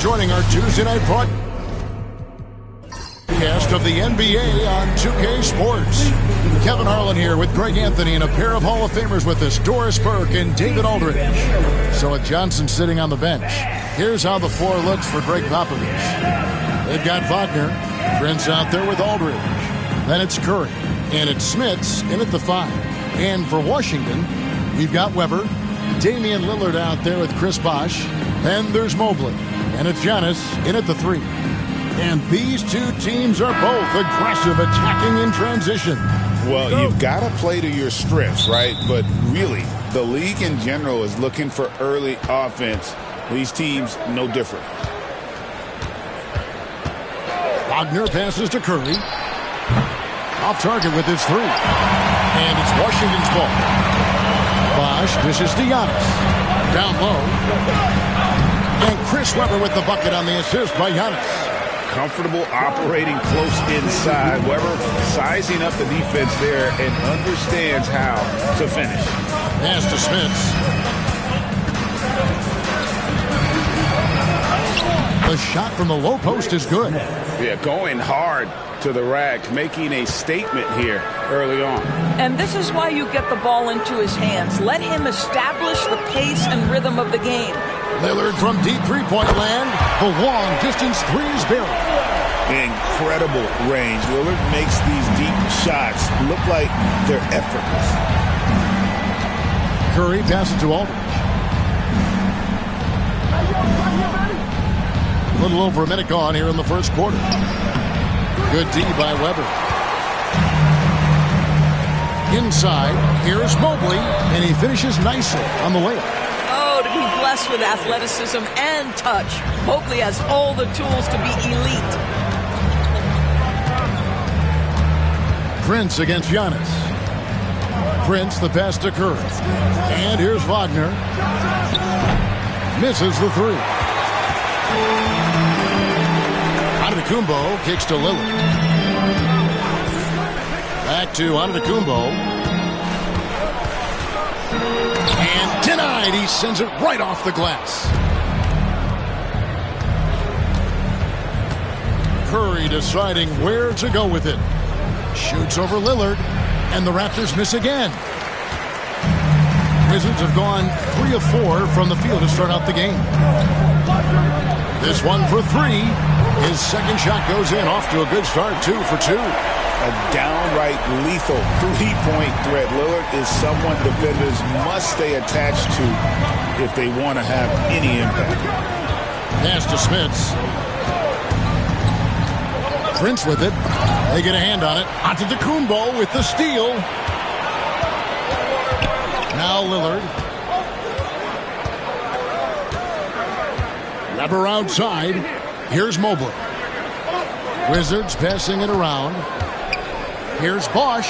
joining our Tuesday night broadcast of the NBA on 2K Sports. Kevin Harlan here with Greg Anthony and a pair of Hall of Famers with us, Doris Burke and David Aldridge. So with Johnson sitting on the bench, here's how the floor looks for Greg Popovich. They've got Wagner, Prince out there with Aldridge. Then it's Curry, and it's Smits in at the 5. And for Washington, we've got Weber, Damian Lillard out there with Chris Bosh. Then there's Mobley, and it's Giannis in at the 3. And these two teams are both aggressive, attacking in transition. Well, you've got to play to your strengths, right? But really, the league in general is looking for early offense. These teams, no different. Wagner passes to Curry. Off target with his 3. And it's Washington's ball. Bosh dishes to Giannis. Down low. And Chris Webber with the bucket on the assist by Giannis. Comfortable operating close inside. Weber sizing up the defense there and understands how to finish. Pass to Smits. The shot from the low post is good. Yeah, going hard to the rack, making a statement here early on. And this is why you get the ball into his hands. Let him establish the pace and rhythm of the game. Lillard from deep three-point land. The long-distance 3 is buried. Incredible range. Lillard makes these deep shots look like they're effortless. Curry passes to Aldridge. A little over a minute gone here in the first quarter. Good D by Weber. Inside, here's Mobley, and he finishes nicely on the layup. Blessed with athleticism and touch. Mobley has all the tools to be elite. Prince against Giannis. Prince the pass to Curry. And here's Wagner. Misses the 3. Antetokounmpo kicks to Lillard. Back to Antetokounmpo. And denied. He sends it right off the glass. Curry deciding where to go with it. Shoots over Lillard. And the Raptors miss again. Wizards have gone 3 of 4 from the field to start out the game. This one for 3. His second shot goes in. Off to a good start. 2 for 2. A downright lethal three-point threat. Lillard is someone defenders must stay attached to if they want to have any impact. Pass to Smits. Prince with it. They get a hand on it. Antetokounmpo with the steal. Now Lillard. Weber outside. Here's Mobley. Wizards passing it around. Here's Bosh,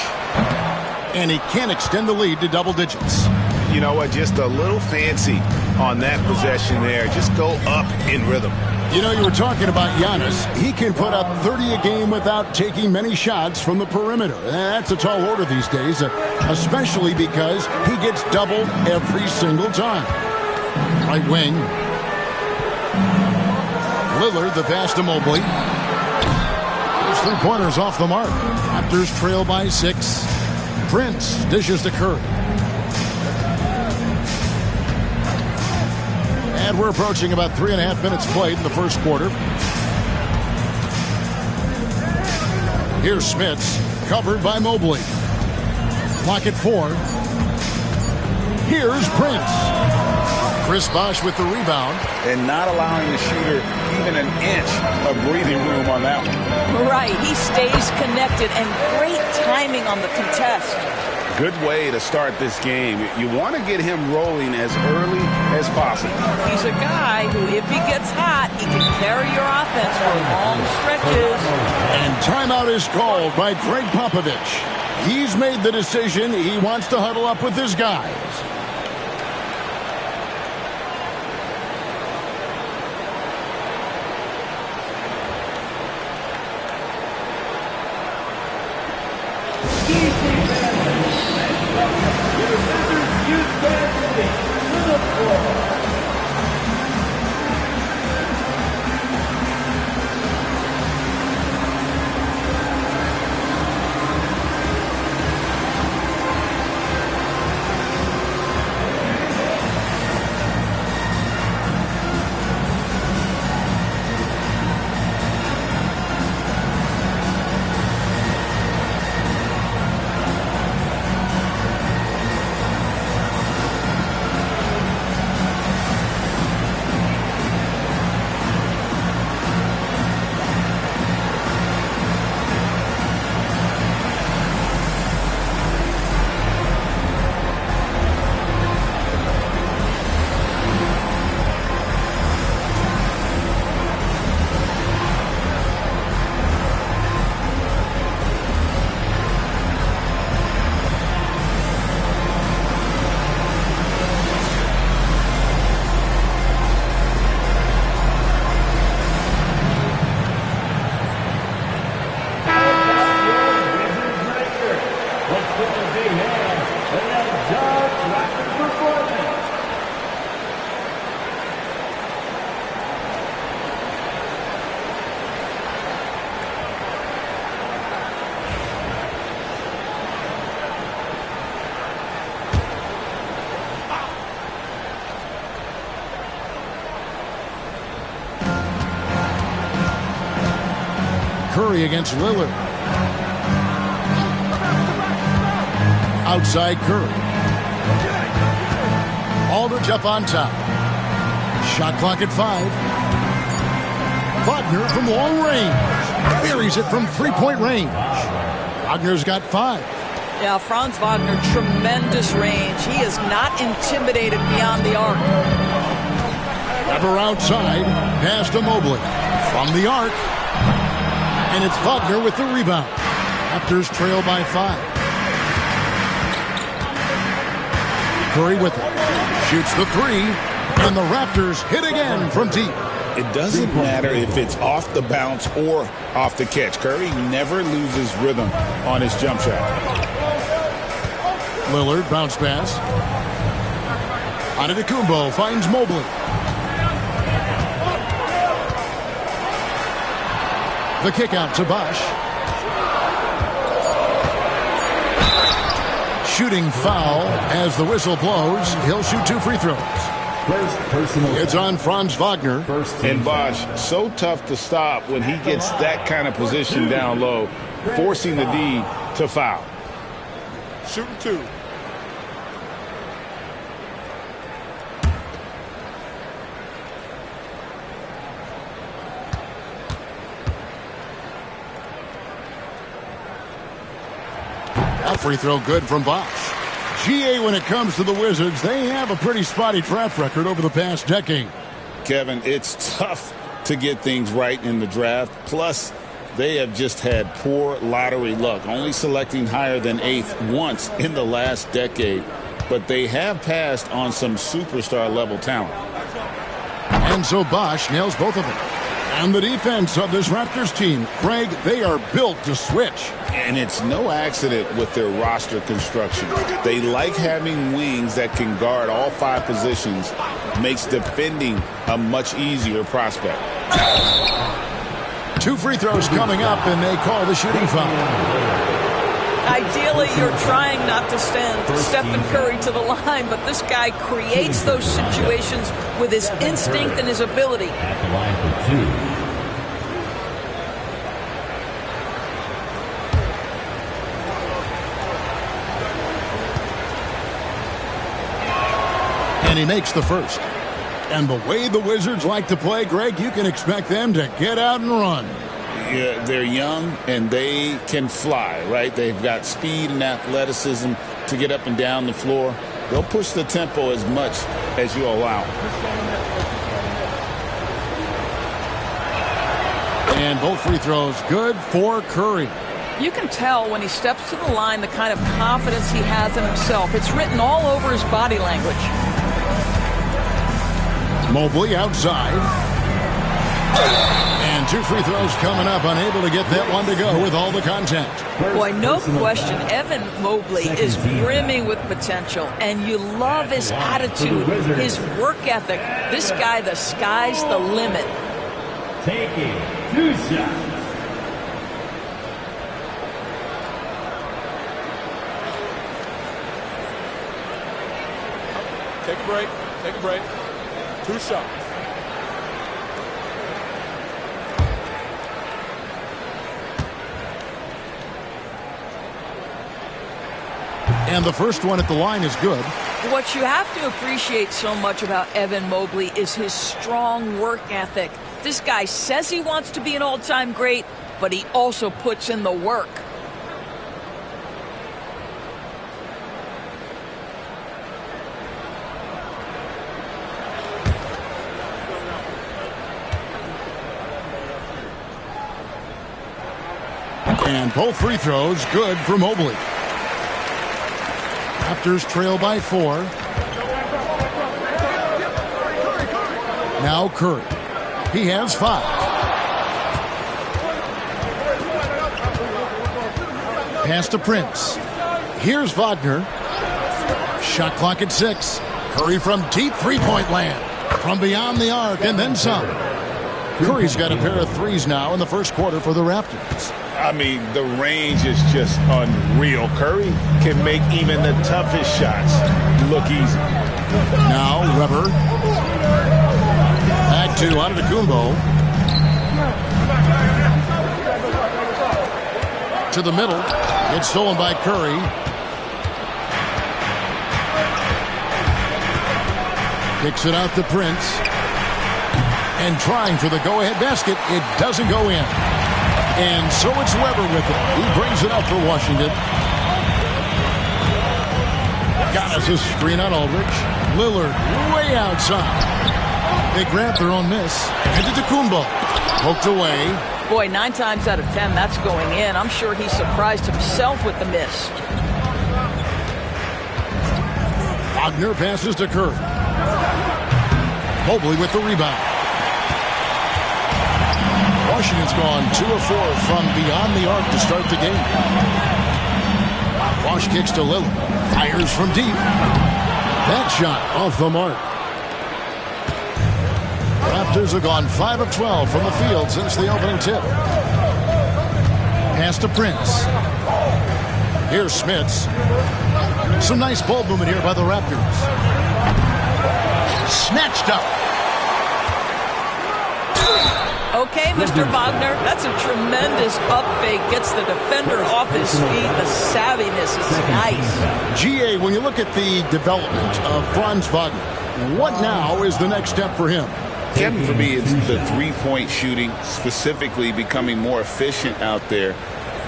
and he can't extend the lead to double digits. You know what? Just a little fancy on that possession there. Just go up in rhythm. You know, you were talking about Giannis. He can put up 30 a game without taking many shots from the perimeter. That's a tall order these days, especially because he gets doubled every single time. Right wing. Lillard, the pass to Mobley. 3-pointers off the mark. Raptors trail by 6. Prince dishes to Curry. And we're approaching about 3.5 minutes played in the first quarter. Here's Smits, covered by Mobley. Clock at 4. Here's Prince. Chris Bosh with the rebound. And not allowing the shooter even an inch of breathing room on that one. Right, he stays connected and great timing on the contest. Good way to start this game. You want to get him rolling as early as possible. He's a guy who, if he gets hot, he can carry your offense for long stretches. And timeout is called by Greg Popovich. He's made the decision he wants to huddle up with his guys. Curry against Lillard. Outside Curry. Aldridge up on top. Shot clock at 5. Wagner from long range. Buries it from three-point range. Wagner's got 5. Yeah, Franz Wagner, tremendous range. He is not intimidated beyond the arc. Ever outside, pass to Mobley. From the arc. And it's Wagner with the rebound. Raptors trail by 5. Curry with it. Shoots the 3. And the Raptors hit again from deep. It doesn't matter if it's off the bounce or off the catch. Curry never loses rhythm on his jump shot. Lillard, bounce pass. Antetokounmpo finds Mobley. The kick out to Bosh. Shooting foul as the whistle blows. He'll shoot 2 free throws. It's on Franz Wagner. And Bosh, so tough to stop when he gets that kind of position down low, forcing the D to foul. Shooting 2. That free throw good from Bosh. GA, when it comes to the Wizards, they have a pretty spotty track record over the past decade. Kevin, it's tough to get things right in the draft. Plus, they have just had poor lottery luck, only selecting higher than 8th once in the last decade. But they have passed on some superstar-level talent. And so Bosh nails both of them. And the defense of this Raptors team, Craig, they are built to switch. And it's no accident with their roster construction. They like having wings that can guard all 5 positions. Makes defending a much easier prospect. 2 free throws coming up, and they call the shooting foul. Ideally, you're trying not to send Stephen Curry to the line, but this guy creates those situations with his instinct and his ability. At the line for 2. And he makes the first. And the way the Wizards like to play, Greg, you can expect them to get out and run. Yeah, they're young and they can fly, right? They've got speed and athleticism to get up and down the floor. They'll push the tempo as much as you allow. And both free throws good for Curry. You can tell when he steps to the line the kind of confidence he has in himself. It's written all over his body language. Mobley outside. And 2 free throws coming up, unable to get that one to go with all the contact. Boy, no question, Evan Mobley is brimming with potential, and you love his attitude, his work ethic. This guy, the sky's the limit. Taking 2 shots. Take a break. Take a break. 2 shots. And the first one at the line is good. What you have to appreciate so much about Evan Mobley is his strong work ethic. This guy says he wants to be an all-time great, but he also puts in the work. And both free throws good for Mobley. Raptors trail by 4. Now Curry. He has 5. Pass to Prince. Here's Wagner. Shot clock at 6. Curry from deep three-point land. From beyond the arc and then some. Curry's got a pair of threes now in the first quarter for the Raptors. I mean, the range is just unreal. Curry can make even the toughest shots look easy. Now Weber. Back to Antetokounmpo. To the middle. It's stolen by Curry. Kicks it out to Prince. And trying for the go-ahead basket. It doesn't go in. And so it's Weber with it. He brings it up for Washington. Got us a screen on Aldridge. Lillard way outside. They grab their own miss. And to Kumbo. Poked away. Boy, 9 times out of 10, that's going in. I'm sure he surprised himself with the miss. Wagner passes to Curry. Mobley with the rebound. Washington's gone 2 of 4 from beyond the arc to start the game. Wash kicks to Lillard. Fires from deep. That shot off the mark. Raptors have gone 5 of 12 from the field since the opening tip. Pass to Prince. Here's Smits. Some nice ball movement here by the Raptors. Snatched up. Okay, Mr. Wagner, that's a tremendous up fake. Gets the defender off his feet. The savviness is nice. GA, when you look at the development of Franz Wagner, what now is the next step for him? Kevin, for me, it's the three-point shooting, specifically becoming more efficient out there.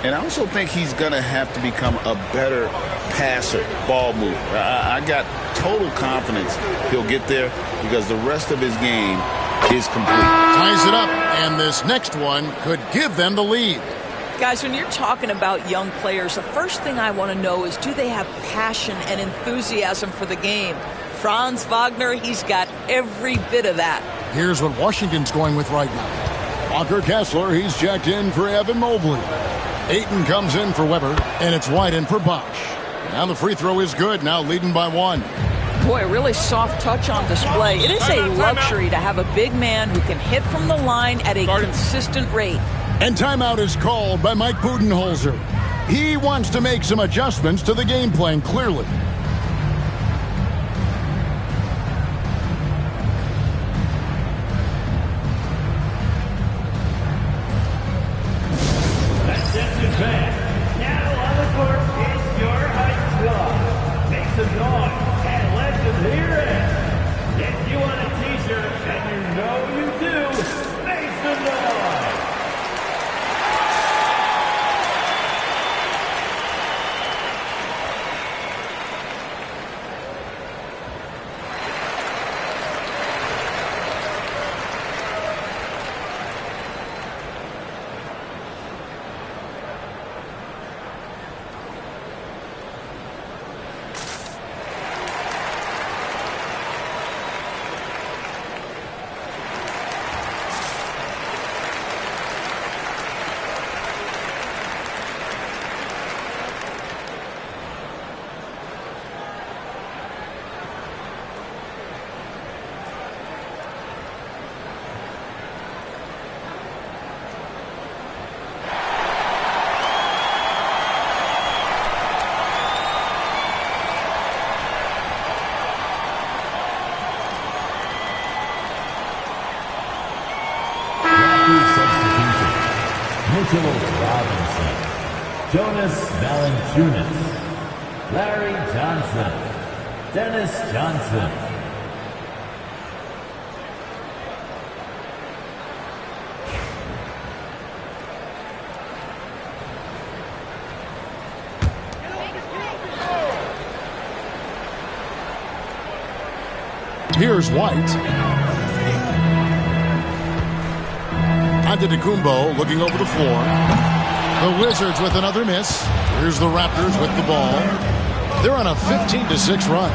And I also think he's going to have to become a better passer, ball mover. I got total confidence he'll get there because the rest of his game is complete. Ties it up, and this next one could give them the lead. Guys, when you're talking about young players, the first thing I want to know is, do they have passion and enthusiasm for the game? Franz Wagner, he's got every bit of that. Here's what Washington's going with right now. Walker Kessler, he's checked in for Evan Mobley. Ayton comes in for Weber, and it's White in for Bosch. Now the free throw is good, now leading by 1. Boy, really soft touch on display. It is a luxury to have a big man who can hit from the line at a consistent rate. And timeout is called by Mike Budenholzer. He wants to make some adjustments to the game plan, clearly. Now on the court is your high squad. Make some noise and let them hear it. If you want a t-shirt, and you know you do, make some noise. Robinson, Jonas Valanciunas, Larry Johnson, Dennis Johnson. Here's White. Antetokounmpo looking over the floor. The Wizards with another miss. Here's the Raptors with the ball. They're on a 15-6 run.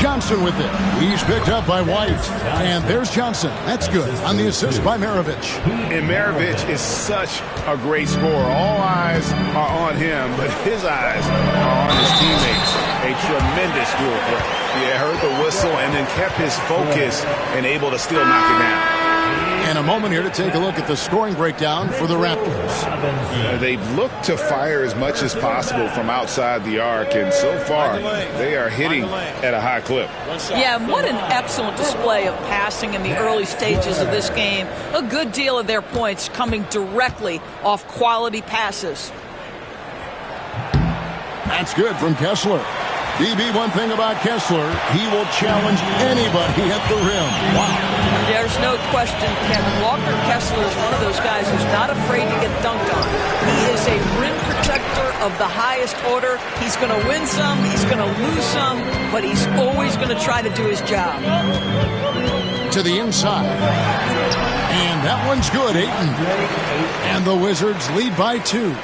Johnson with it. He's picked up by White. And there's Johnson. That's good on the assist by Maravich. And Maravich is such a great scorer. All eyes are on him, but his eyes are on his teammates. A tremendous dual threat. Yeah, heard the whistle and then kept his focus and able to still knock it down. And a moment here to take a look at the scoring breakdown for the Raptors. They've looked to fire as much as possible from outside the arc, and so far they are hitting at a high clip. Yeah, and what an excellent display of passing in the early stages of this game. A good deal of their points coming directly off quality passes. That's good from Kessler. DB, one thing about Kessler, he will challenge anybody at the rim. Wow. There's no question, Kevin. Walker Kessler is one of those guys who's not afraid to get dunked on. He is a rim protector of the highest order. He's going to win some, he's going to lose some, but he's always going to try to do his job. To the inside. And that one's good, Ayton. And the Wizards lead by 2.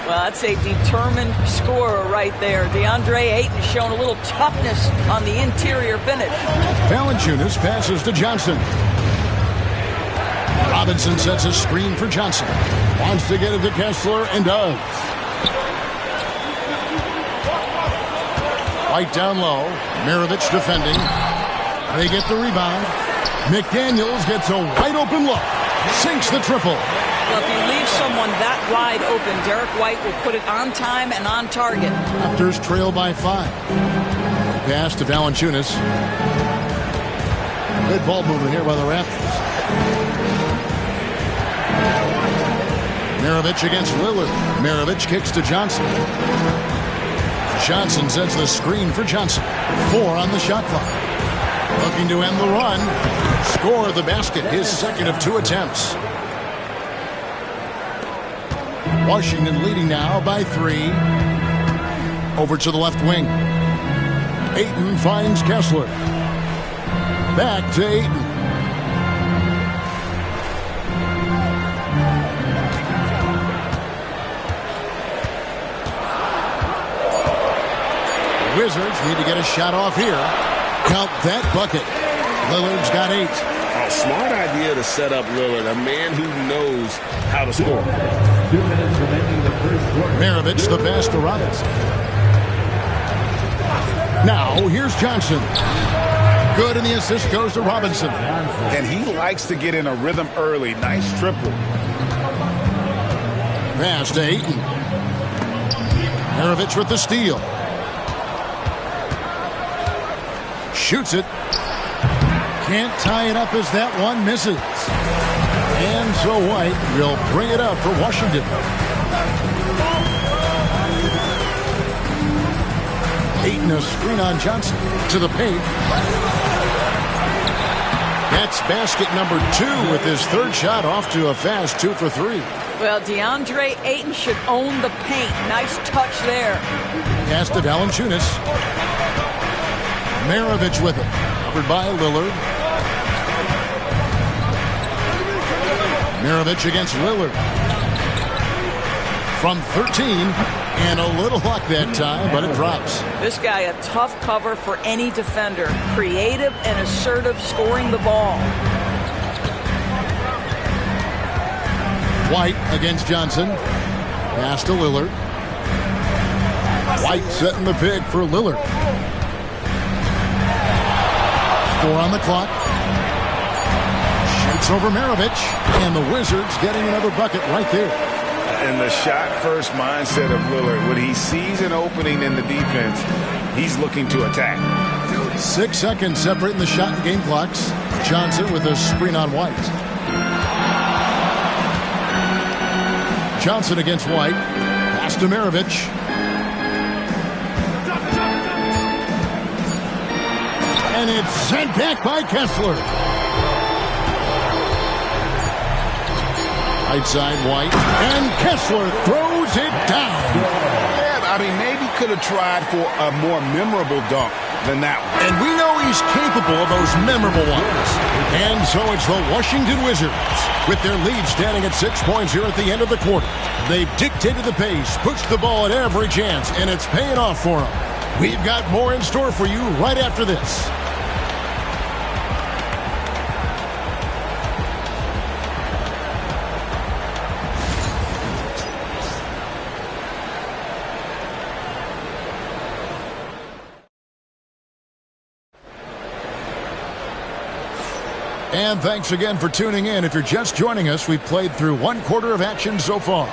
Well, that's a determined scorer right there. DeAndre Ayton showing a little toughness on the interior finish. Valanciunas passes to Johnson. Robinson sets a screen for Johnson. Wants to get it to Kessler and does. White down low. Mirovic defending. They get the rebound. McDaniels gets a wide open look. Sinks the triple. Well, if you leave someone that wide open, Derek White will put it on time and on target. Raptors trail by 5. Pass to Valanciunas. Good ball movement here by the Raptors. Mirovic against Lillard. Mirovic kicks to Johnson. Johnson sets the screen for Johnson. 4 on the shot clock. Looking to end the run. Score the basket, his second of 2 attempts. Washington leading now by 3. Over to the left wing. Ayton finds Kessler. Back to Ayton. The Wizards need to get a shot off here. Count that bucket. Lillard's got 8. A smart idea to set up Lillard, a man who knows how to score. 2 minutes remaining the first quarter. Mirovic the pass to Robinson. Now here's Johnson. Good, and the assist goes to Robinson. And he likes to get in a rhythm early. Nice triple. Pass to Ayton. Mirovic with the steal. Shoots it. Can't tie it up as that one misses. And so White will bring it up for Washington. Ayton a screen on Johnson to the paint. That's basket number 2 with his third shot off to a fast 2 for 3. Well, DeAndre Ayton should own the paint. Nice touch there. Pass to Valanciunas. Mirovic with it. Covered by Lillard. Mirovic against Lillard. From 13. And a little luck that time, but it drops. This guy a tough cover for any defender. Creative and assertive scoring the ball. White against Johnson. Pass to Lillard. White setting the pick for Lillard. 4 on the clock. Shoots over Mirovic. And the Wizards getting another bucket right there. And the shot-first mindset of Lillard, when he sees an opening in the defense, he's looking to attack. 6 seconds separating the shot and game clocks. Johnson with a screen on White. Johnson against White. Pass to Mirovic. And it's sent back by Kessler. Right side, White. And Kessler throws it down. Yeah, I mean, maybe could have tried for a more memorable dunk than that one. And we know he's capable of those memorable ones. And so it's the Washington Wizards. With their lead standing at 6 points here at the end of the quarter. They've dictated the pace, pushed the ball at every chance, and it's paying off for them. We've got more in store for you right after this. And thanks again for tuning in. If you're just joining us, we've played through 1 quarter of action so far.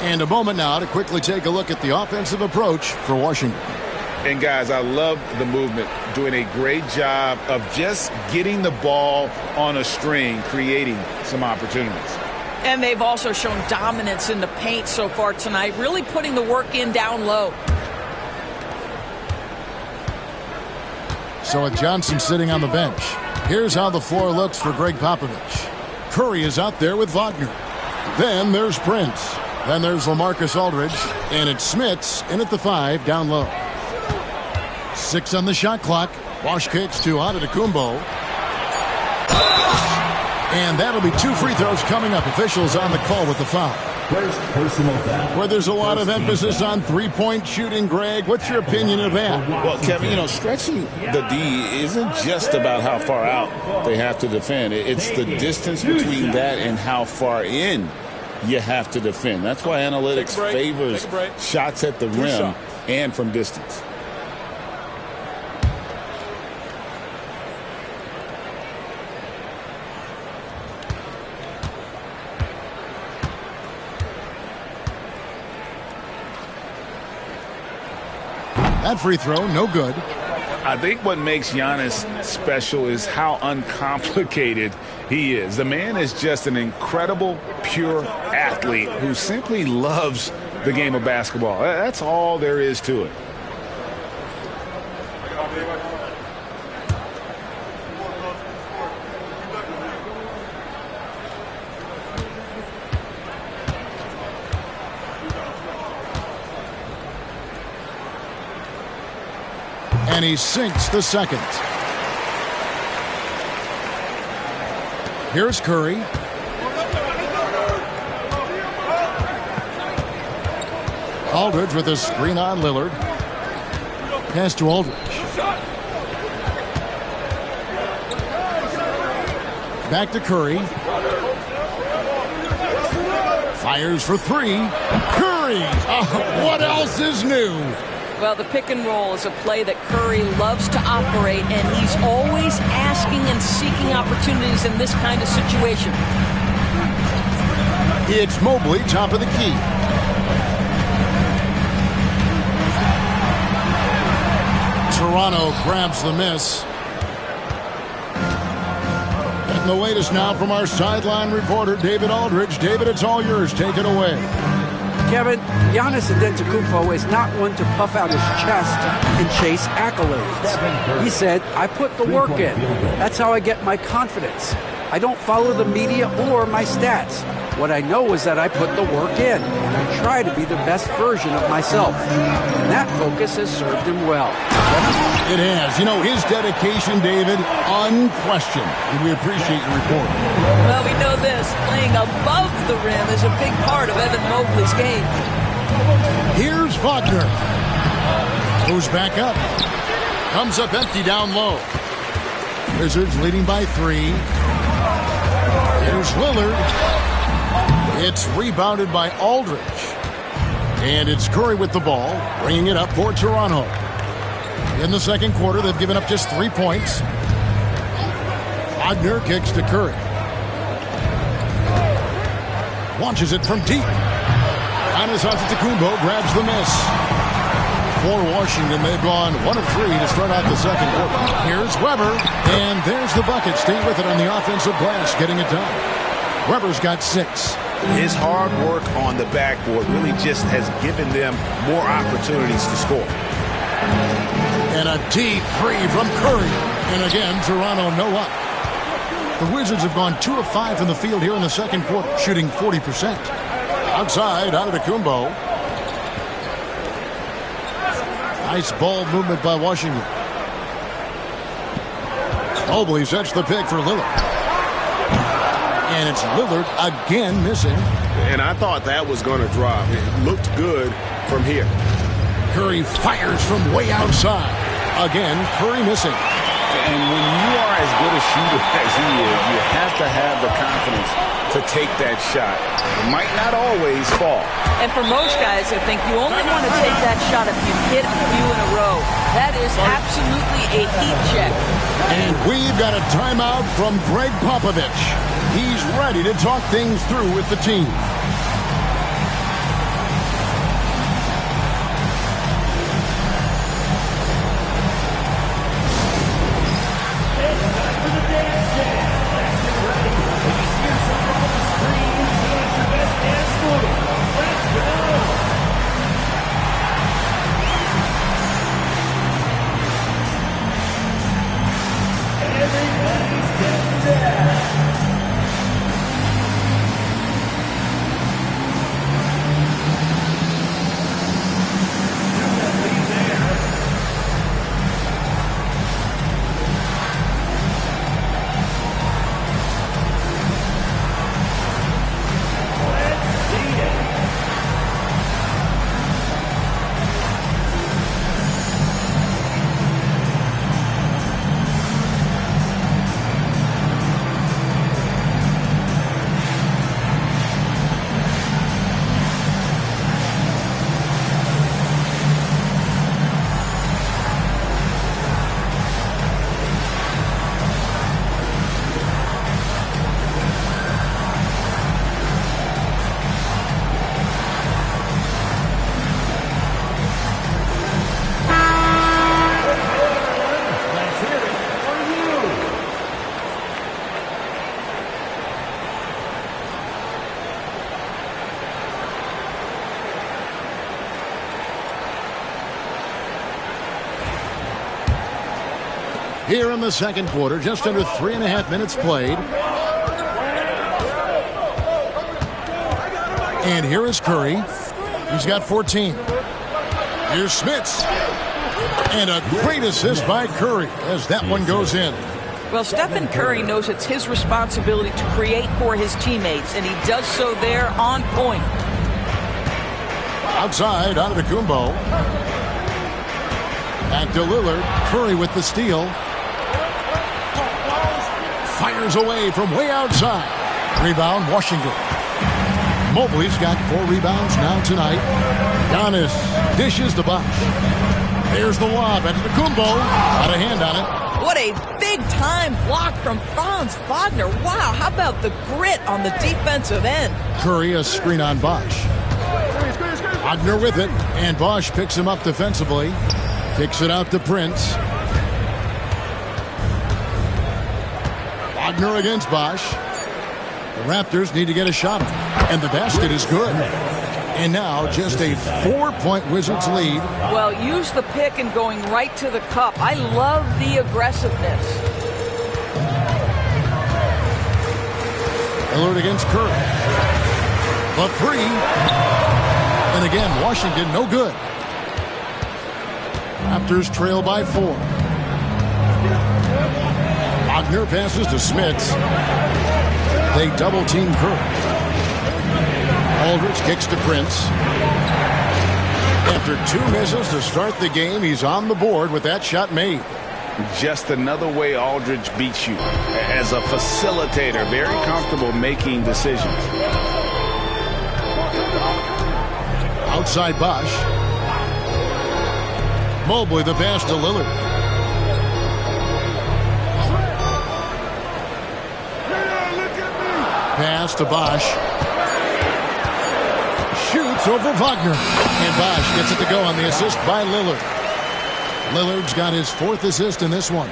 And a moment now to quickly take a look at the offensive approach for Washington. And guys, I love the movement, doing a great job of just getting the ball on a string, creating some opportunities. And they've also shown dominance in the paint so far tonight, really putting the work in down low. So with Johnson sitting on the bench, here's how the floor looks for Greg Popovich. Curry is out there with Wagner. Then there's Prince. Then there's LaMarcus Aldridge. And it's Smits in at the 5 down low. 6 on the shot clock. Wash kicks to Antetokounmpo. And that'll be 2 free throws coming up. Officials on the call with the foul. First personal foul. Where there's a lot of emphasis on three-point shooting, Greg. What's your opinion of that? Well, Kevin, stretching the D isn't just about how far out they have to defend. It's the distance between that and how far in you have to defend. That's why analytics favors shots at the rim and from distance. That free throw, no good. I think what makes Giannis special is how uncomplicated he is. The man is just an incredible, pure athlete who simply loves the game of basketball. That's all there is to it. And he sinks the second. Here's Curry. Aldridge with a screen on Lillard. Pass to Aldridge. Back to Curry. Fires for 3. Curry! What else is new? Well, the pick and roll is a play that Curry loves to operate, and he's always asking and seeking opportunities in this kind of situation. It's Mobley, top of the key. Toronto grabs the miss. And the latest now from our sideline reporter, David Aldridge. David, it's all yours. Take it away. Kevin, Giannis Antetokounmpo is not one to puff out his chest and chase accolades. He said, I put the work in. That's how I get my confidence. I don't follow the media or my stats. What I know is that I put the work in, and I try to be the best version of myself. And that focus has served him well. It has. His dedication, David, unquestioned. And we appreciate your report. Well, we know this. Playing above the rim is a big part of Evan Mobley's game. Here's Wagner. Goes back up. Comes up empty down low. Wizards leading by 3. Here's Lillard. It's rebounded by Aldridge. And it's Curry with the ball, bringing it up for Toronto. In the second quarter, they've given up just 3 points. Wagner kicks to Curry. Launches it from deep. Giannis Antetokounmpo grabs the miss. For Washington, they've gone 1 of 3 to start out the second quarter. Here's Weber, and there's the bucket. Stay with it on the offensive glass, getting it done. Weber's got 6. His hard work on the backboard really just has given them more opportunities to score. And a deep 3 from Curry. And again, Toronto no up. The Wizards have gone 2 of 5 from the field here in the second quarter, shooting 40%. Outside, Antetokounmpo. Nice ball movement by Washington. Mobley sets the pick for Lillard. And it's Lillard again missing. And I thought that was going to drop. It looked good from here. Curry fires from way outside. Again, Curry missing. And when you are as good a shooter as he is, you have to have the confidence to take that shot. It might not always fall. And for most guys, I think you only want to take that shot if you hit a few in a row. That is absolutely a heat check. And we've got a timeout from Greg Popovich. He's ready to talk things through with the team. here in the second quarter. Just under 3.5 minutes played. And here is Curry. He's got 14. Here's Smits. And a great assist by Curry as that one goes in. Well, Stephen Curry knows it's his responsibility to create for his teammates, and he does so there on point. Outside, Antetokounmpo. Back to Lillard. Curry with the steal. Fires away from way outside. Rebound, Washington. Mobley's got 4 rebounds now tonight. Giannis dishes the Bosh. There's the lob. Antetokounmpo. Got a hand on it. What a big-time block from Franz Wagner. Wow, how about the grit on the defensive end? Curry, a screen on Bosh. Wagner with it, and Bosh picks him up defensively. Kicks it out to Prince. Wagner against Bosh. The Raptors need to get a shot on, and the basket is good. And now just a 4-point Wizards lead. Well, use the pick and going right to the cup. I love the aggressiveness. Lillard against Curry. The 3. And again, Washington no good. Raptors trail by 4. Wagner passes to Smits. They double team Curry. Aldridge kicks to Prince. After 2 misses to start the game, he's on the board with that shot made. Just another way Aldridge beats you. As a facilitator, very comfortable making decisions. Outside Bosh. Mobley the pass to Lillard. Pass to Bosh. Shoots over Wagner. And Bosh gets it to go on the assist by Lillard. Lillard's got his 4th assist in this one.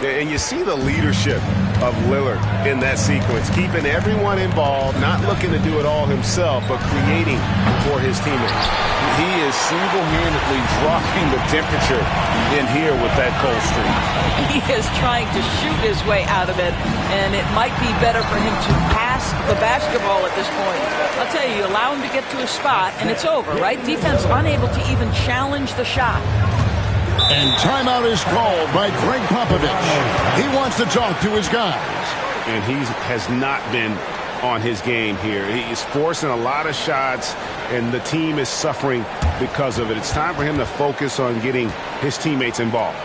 And you see the leadership of Lillard in that sequence, keeping everyone involved, not looking to do it all himself, but creating for his teammates. He is single-handedly dropping the temperature in here with that cold streak. He is trying to shoot his way out of it, and it might be better for him to pass the basketball at this point. I'll tell you, you allow him to get to a spot, and it's over, right? Defense unable to even challenge the shot. And timeout is called by Greg Popovich. He wants to talk to his guys. And he has not been on his game here. He's forcing a lot of shots, and the team is suffering because of it. It's time for him to focus on getting his teammates involved.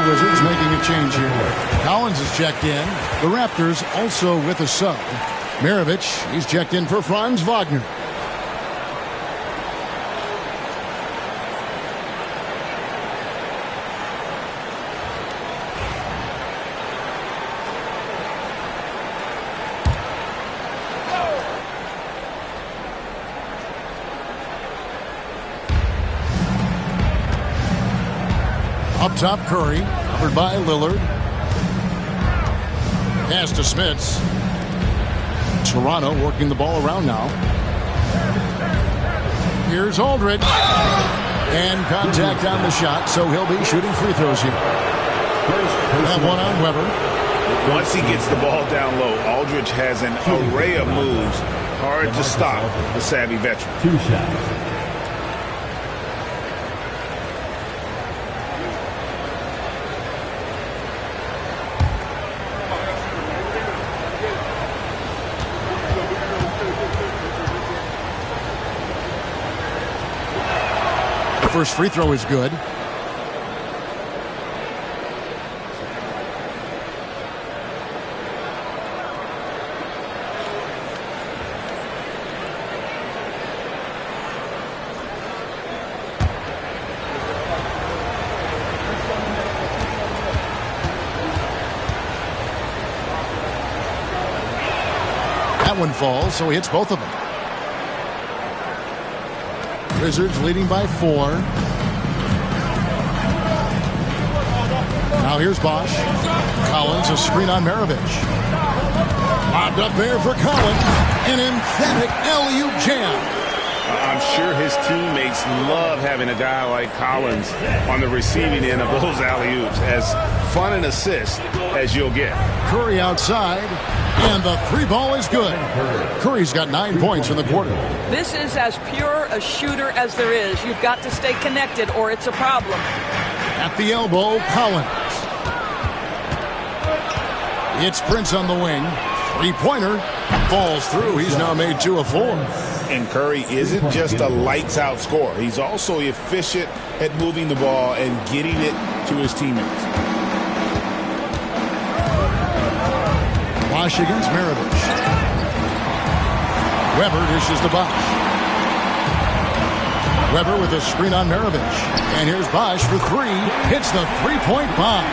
Wizards making a change here. Collins is checked in. The Raptors also with a sub. Maravich, he's checked in for Franz Wagner. Up top, Curry, covered by Lillard. Pass to Smits. Toronto working the ball around now. Here's Aldridge. And contact on the shot, so he'll be shooting free throws here. That one on Weber. Once he gets the ball down low, Aldridge has an array of moves. Hard to stop the savvy veteran. 2 shots. The first free throw is good. That one falls, so he hits both of them. Wizards leading by 4. Now here's Bosch. Collins, a screen on Maravich. Lobbed up there for Collins. An emphatic alley-oop jam. I'm sure his teammates love having a guy like Collins on the receiving end of those alley-oops. As fun an assist as you'll get. Curry outside, and the 3-ball is good. Curry's got 9 points in the quarter. This is as pure a shooter as there is. You've got to stay connected or it's a problem. At the elbow, Collins. It's Prince on the wing. 3-pointer. Falls through. He's now made 2 of 4. And Curry isn't just a lights-out scorer. He's also efficient at moving the ball and getting it to his teammates. Bosch against Maravich. Weber dishes to Bosch. Weber with a screen on Maravich. And here's Bosch for 3. Hits the 3-point bomb.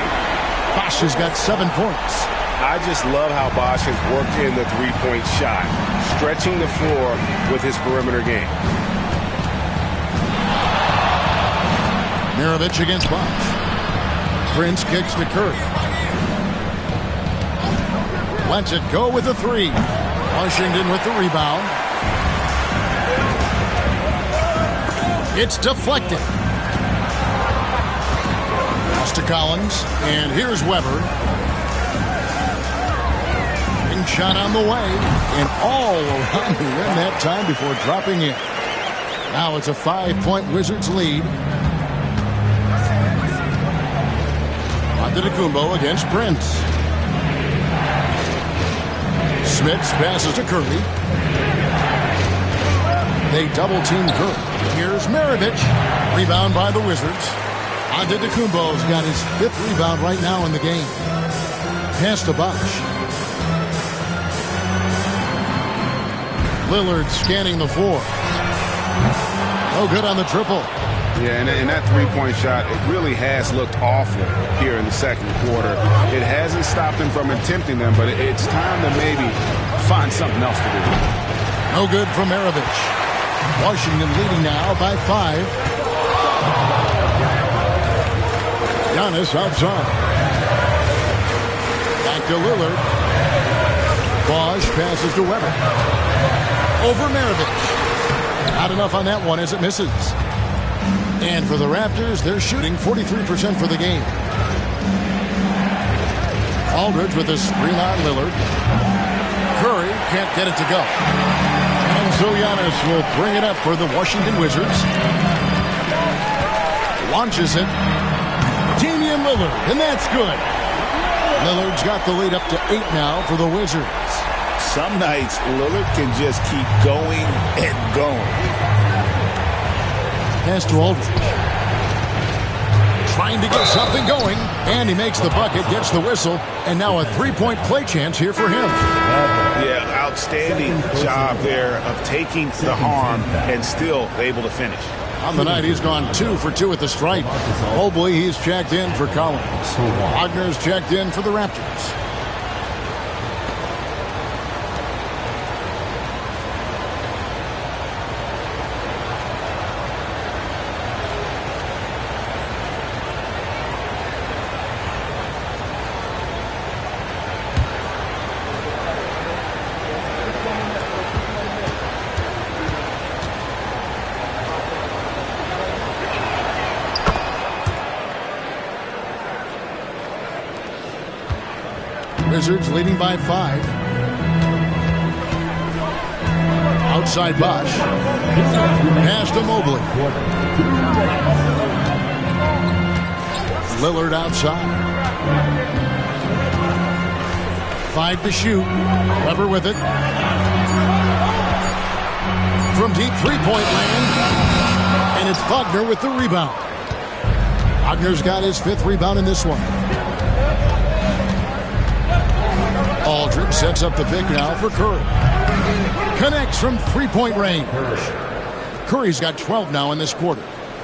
Bosch has got 7 points. I just love how Bosch has worked in the 3-point shot, stretching the floor with his perimeter game. Maravich against Bosch. Prince kicks to Curry. Lets it go with the 3. Washington with the rebound. It's deflected. Pass to Collins, and here's Weber. Big shot on the way, and all around the rim that time before dropping in. Now it's a 5-point Wizards lead. Antetokounmpo against Prince. Smits passes to Curry. They double-team Curry. Here's Maravich. Rebound by the Wizards. Antetokounmpo's got his 5th rebound right now in the game. Pass to Bosch. Lillard scanning the floor. No good on the triple. Yeah, and that 3-point shot, it really has looked awful here in the second quarter. It hasn't stopped him from attempting them, but it's time to maybe find something else to do. No good from Maravich. Washington leading now by 5. Giannis outside. Back to Lillard. Bosch passes to Weber. Over Maravich. Not enough on that one as it misses. And for the Raptors, they're shooting 43% for the game. Aldridge with a screen on Lillard. Curry can't get it to go. And so Giannis will bring it up for the Washington Wizards. Launches it. Damian Lillard, and that's good. Lillard's got the lead up to 8 now for the Wizards. Some nights, Lillard can just keep going and going. Pass to Aldridge. Trying to get something going, and he makes the bucket, gets the whistle, and now a 3-point play chance here for him. Yeah, outstanding job there of taking the harm and still able to finish. On the night, he's gone 2 for 2 at the stripe. Mobley, he's checked in for Collins. Wagner's checked in for the Raptors. Wizards leading by 5. Outside Bosch. Pass to Mobley. Lillard outside. 5 to shoot. Weber with it. From deep three-point land. And it's Wagner with the rebound. Wagner's got his 5th rebound in this one. Aldridge sets up the pick now for Curry. Connects from three-point range. Curry's got 12 now in this quarter.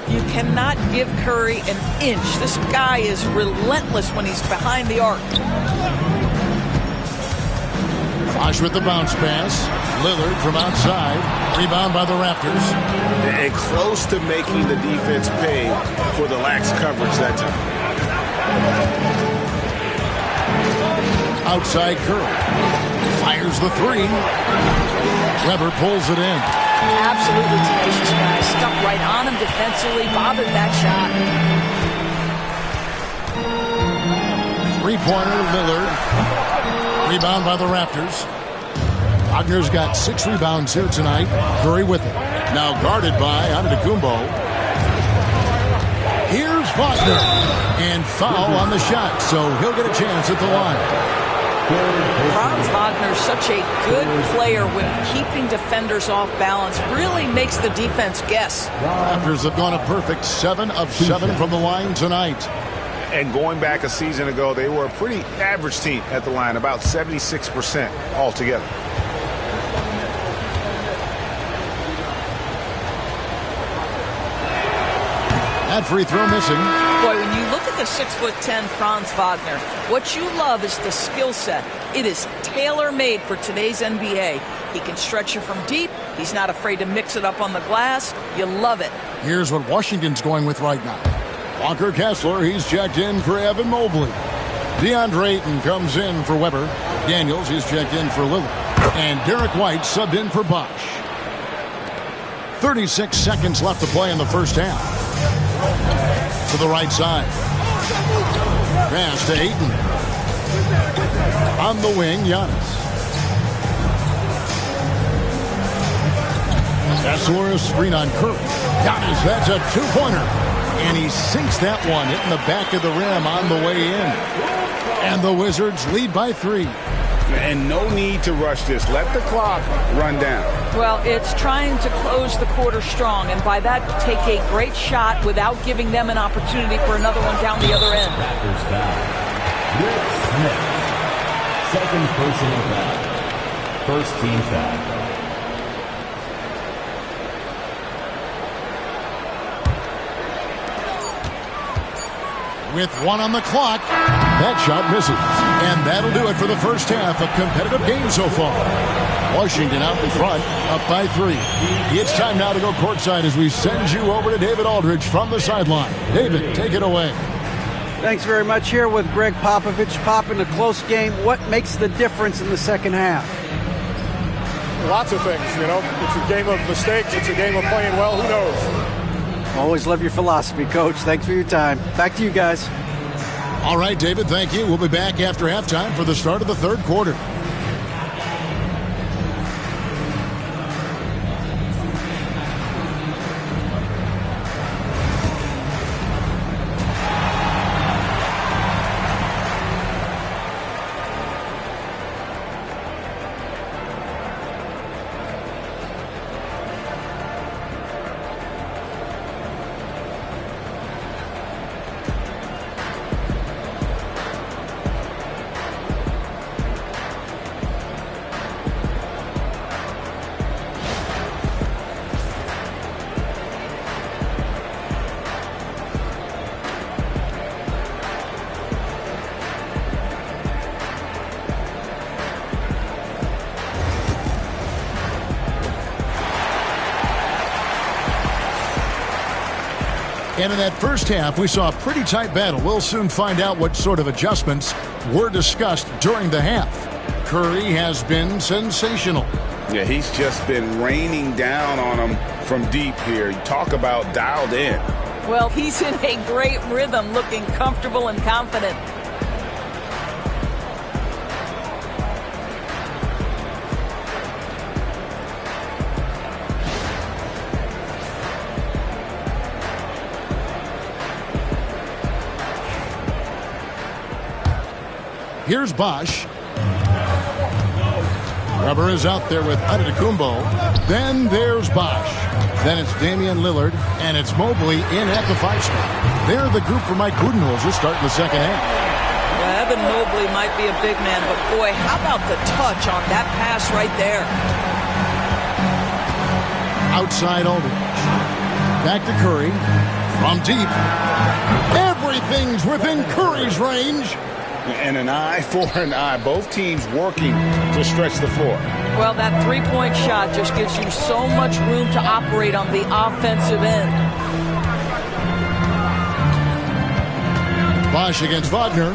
You cannot give Curry an inch. This guy is relentless when he's behind the arc. Bosch with the bounce pass. Lillard from outside. Rebound by the Raptors. And close to making the defense pay for the lax coverage that time. Outside Curry. Fires the 3. Weber pulls it in. Absolutely tenacious guy. Stuck right on him defensively. Bothered that shot. Three-pointer, Lillard. Rebound by the Raptors. Wagner's got 6 rebounds here tonight. Curry with it. Now guarded by Antetokounmpo. Here's Wagner. And foul on the shot, so he'll get a chance at the line. Franz Wagner, such a good player with keeping defenders off balance, really makes the defense guess. Raptors have gone a perfect 7 of 7 from the line tonight. And going back a season ago, they were a pretty average team at the line, about 76% altogether. That free throw missing. Boy, when you look at the 6'10" Franz Wagner, what you love is the skill set. It is tailor-made for today's NBA. He can stretch you from deep. He's not afraid to mix it up on the glass. You love it. Here's what Washington's going with right now. Walker Kessler, he's checked in for Evan Mobley. DeAndre Ayton comes in for Weber. Daniels, he's checked in for Lillard. And Derek White subbed in for Bosch. 36 seconds left to play in the first half. To the right side. Pass to Ayton. On the wing, Giannis. Kessler a screen on Curry. Giannis, that's a 2-pointer. And he sinks that one, hitting the back of the rim on the way in. And the Wizards lead by 3. And no need to rush this. Let the clock run down. Well, it's trying to close the quarter strong, and by that, take a great shot without giving them an opportunity for another one down the other end. Second personal foul. First team foul. With 1 on the clock, that shot misses. And that'll do it for the first half. A competitive game so far. Washington out in front, up by 3. It's time now to go courtside as we send you over to David Aldridge from the sideline. David, take it away. Thanks very much. Here with Greg Popovich. Pop, in a close game, what makes the difference in the second half? Lots of things, you know. It's a game of mistakes. It's a game of playing well. Who knows? Always love your philosophy, Coach. Thanks for your time. Back to you guys. All right, David, thank you. We'll be back after halftime for the start of the third quarter. And in that first half, we saw a pretty tight battle. We'll soon find out what sort of adjustments were discussed during the half. Curry has been sensational. Yeah, he's just been raining down on him from deep here. You talk about dialed in. Well, he's in a great rhythm, looking comfortable and confident. Here's Bosch. Rubber is out there with Antetokounmpo. Then there's Bosch. Then it's Damian Lillard, and it's Mobley in at the 5 spot. They're the group for Mike Budenholzer starting the second half. Well, Evan Mobley might be a big man, but boy, how about the touch on that pass right there? Outside Aldridge. Back to Curry. From deep. Everything's within Curry's range. And an eye for an eye. Both teams working to stretch the floor. Well, that three-point shot just gives you so much room to operate on the offensive end. Bosch against Wagner.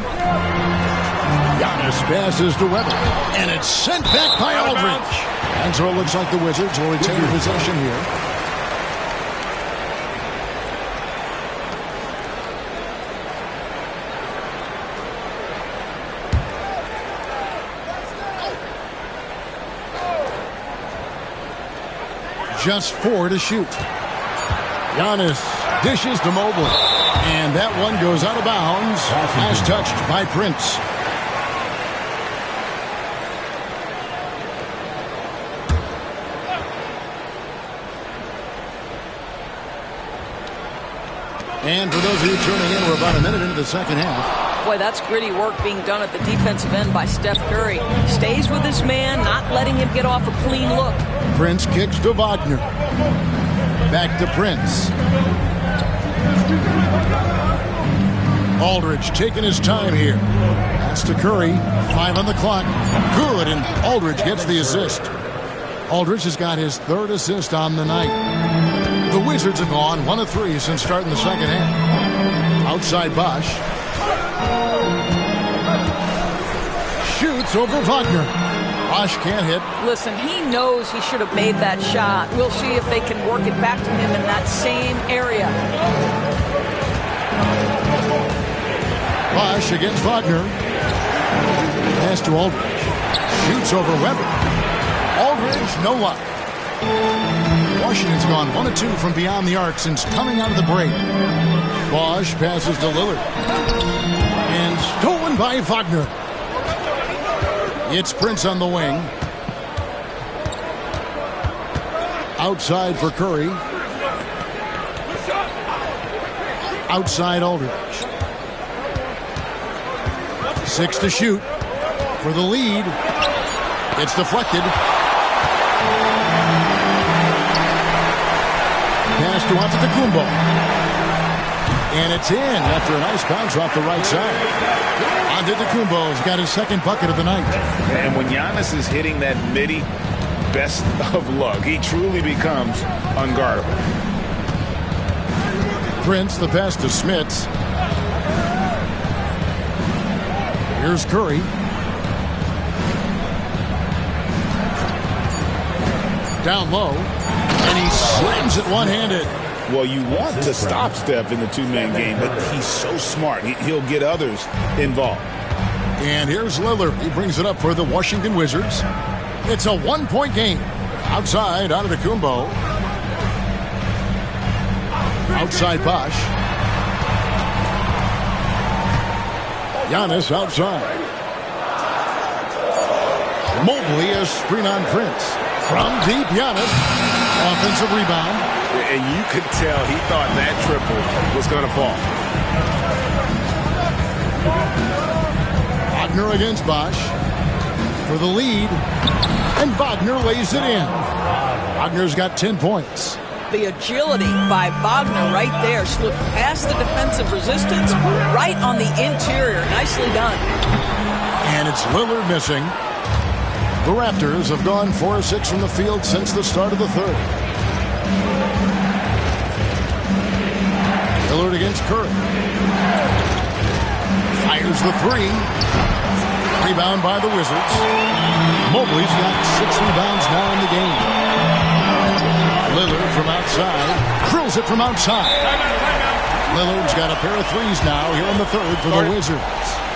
Giannis passes to Weber. And it's sent back by Aldridge. And so it looks like the Wizards will retain possession here. Just 4 to shoot. Giannis dishes to Mobley. And that one goes out of bounds as touched by Prince. And for those of you tuning in, we're about a minute into the second half. Boy, that's gritty work being done at the defensive end by Steph Curry. Stays with his man, not letting him get off a clean look. Prince kicks to Wagner. Back to Prince. Aldridge taking his time here. Pass to Curry. 5 on the clock. Good, and Aldridge gets the assist. Aldridge has got his 3rd assist on the night. The Wizards have gone 1 of 3 since starting the second half. Outside Bosch. Shoots over Wagner. Bosch can't hit. Listen, he knows he should have made that shot. We'll see if they can work it back to him in that same area. Bosch against Wagner. Pass to Aldridge. Shoots over Weber. Aldridge, no luck. Washington's gone 1 of 2 from beyond the arc since coming out of the break. Bosch passes to Lillard. And stolen by Wagner. It's Prince on the wing. Outside for Curry. Outside Aldridge. 6 to shoot for the lead. It's deflected. Pass to Antetokounmpo. And it's in after a nice bounce off the right side. Antetokounmpo's got his 2nd bucket of the night. And when Giannis is hitting that midi, best of luck. He truly becomes unguardable. Prince, the pass to Smits. Here's Curry. Down low. And he slams it one-handed. Well, you want to stop Steph in the 2-man game, but he's so smart. He'll get others involved. And here's Lillard. He brings it up for the Washington Wizards. It's a 1-point game. Outside, Antetokounmpo. Outside Bosch. Giannis outside. Mobley a screen on Prince. From deep, Giannis. Offensive rebound. And you could tell he thought that triple was going to fall. Wagner against Bosch for the lead. And Wagner lays it in. Wagner's got 10 points. The agility by Wagner right there. Slipped past the defensive resistance, right on the interior. Nicely done. And it's Lillard missing. The Raptors have gone 4 of 6 from the field since the start of the 3rd. Lillard against Curry. Fires the 3. Rebound by the Wizards. Mobley's got 6 rebounds now in the game. Lillard from outside. Drills it from outside. Lillard's got a pair of 3s now here in the 3rd for the Wizards.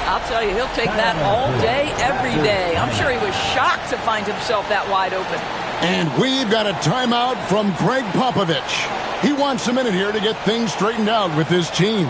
I'll tell you, he'll take that all day, every day. I'm sure he was shocked to find himself that wide open. And we've got a timeout from Greg Popovich. He wants a minute here to get things straightened out with his team.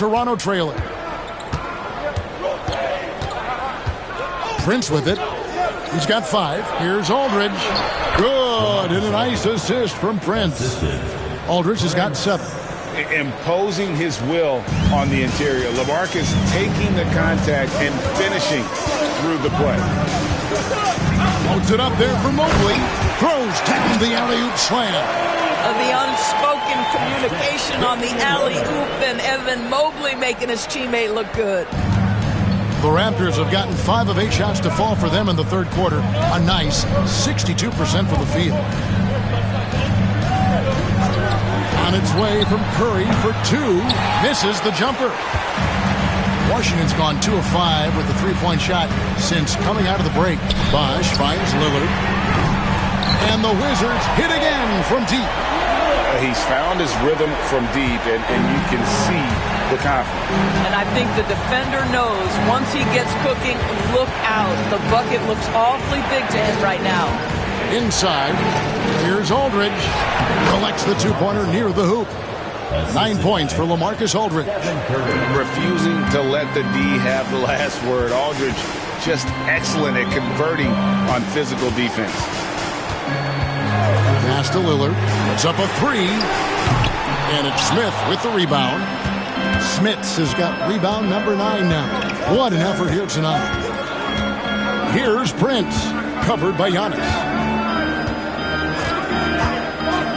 Toronto trailing. Prince with it. He's got 5. Here's Aldridge. Good. And a nice assist from Prince. Aldridge has got 7. Imposing his will on the interior. LaMarcus taking the contact and finishing through the play. Loads it up there for Mobley. Throws down the alley-oop slam. The unspoken communication on the alley-oop, and Evan Mobley making his teammate look good. The Raptors have gotten 5 of 8 shots to fall for them in the third quarter. A nice 62% from the field. On its way from Curry for 2. Misses the jumper. Washington's gone 2 of 5 with the three-point shot since coming out of the break. Bosh finds Lillard. And the Wizards hit again from deep. He's found his rhythm from deep, and you can see the confidence. And I think the defender knows once he gets cooking, look out. The bucket looks awfully big to him right now. Inside, here's Aldridge. Collects the two-pointer near the hoop. 9 points for LaMarcus Aldridge. Refusing to let the D have the last word. Aldridge just excellent at converting on physical defense. Pass to Lillard. Puts up a 3. And it's Smith with the rebound. Smits has got rebound number 9 now. What an effort here tonight. Here's Prince. Covered by Giannis.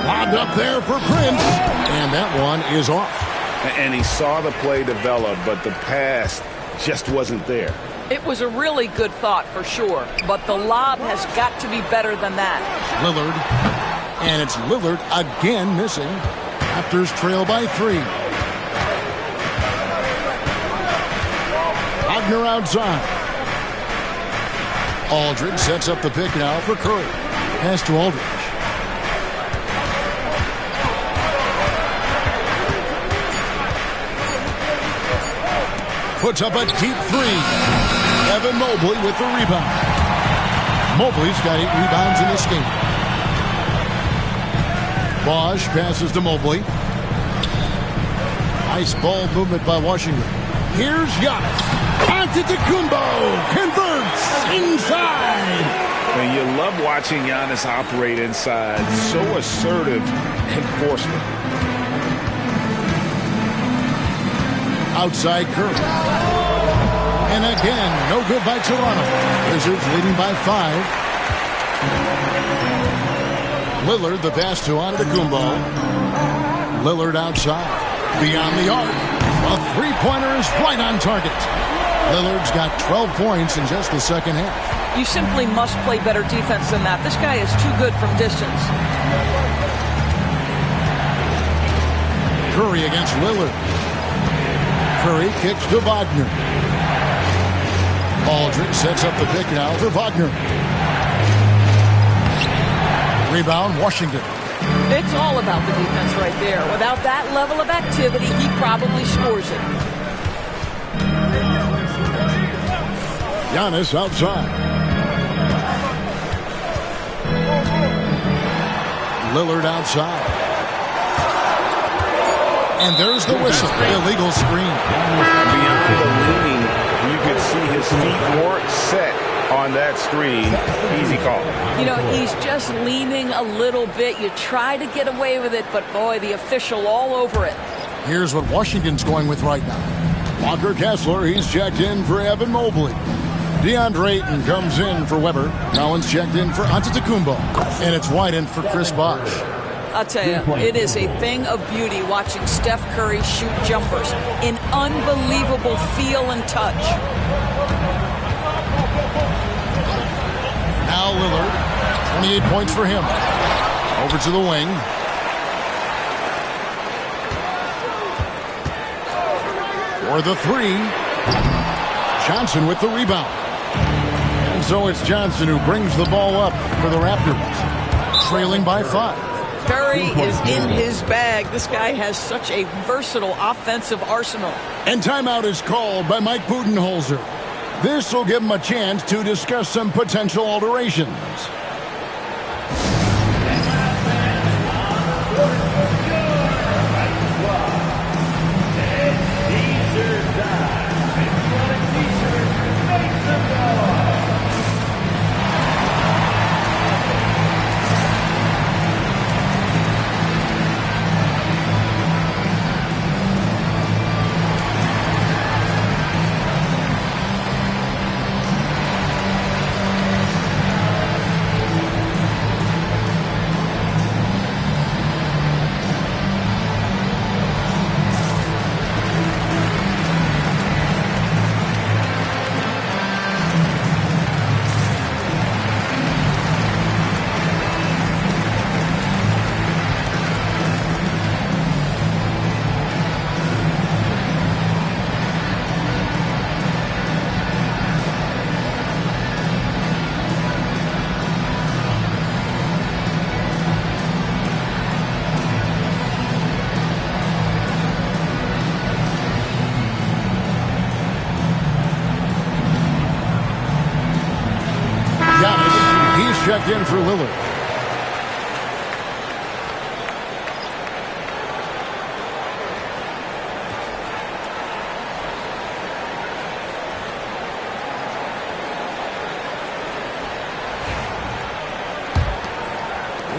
Lobbed up there for Prince. And that one is off. And he saw the play develop, but the pass just wasn't there. It was a really good thought for sure, but the lob has got to be better than that. Lillard. And it's Lillard again missing. Raptors trail by 3. Wagner outside. Aldridge sets up the pick now for Curry. Pass to Aldridge. Puts up a deep 3. Evan Mobley with the rebound. Mobley's got 8 rebounds in this game. Bosh passes to Mobley. Nice ball movement by Washington. Here's Giannis. Antetokounmpo converts inside. And you love watching Giannis operate inside. So assertive enforcement. Outside Curry. And again, no good by Toronto. Wizards leading by 5. Lillard, the pass to Antetokounmpo. Lillard outside. Beyond the arc. A three-pointer is right on target. Lillard's got 12 points in just the second half. You simply must play better defense than that. This guy is too good from distance. Curry against Lillard. Curry kicks to Wagner. Aldridge sets up the pick now for Wagner. Rebound, Washington. It's all about the defense right there. Without that level of activity, he probably scores it. Giannis outside. Lillard outside. And there's the whistle. Illegal screen. Beyond the leaning, you could see his feet weren't set on that screen. Easy call. You know, he's just leaning a little bit. You try to get away with it, but boy, the official all over it. Here's what Washington's going with right now. Walker Kessler, he's checked in for Evan Mobley. DeAndre Ayton comes in for Weber. Collins checked in for Antetokounmpo. And it's White in for Chris Bosh. I'll tell you, it is a thing of beauty watching Steph Curry shoot jumpers. An unbelievable feel and touch. Now Lillard, 28 points for him. Over to the wing. For the 3. Johnson with the rebound. And so it's Johnson who brings the ball up for the Raptors. Trailing by 5. Curry is in his bag. This guy has such a versatile offensive arsenal. And timeout is called by Mike Budenholzer. This will give him a chance to discuss some potential alterations. checked in for Lillard.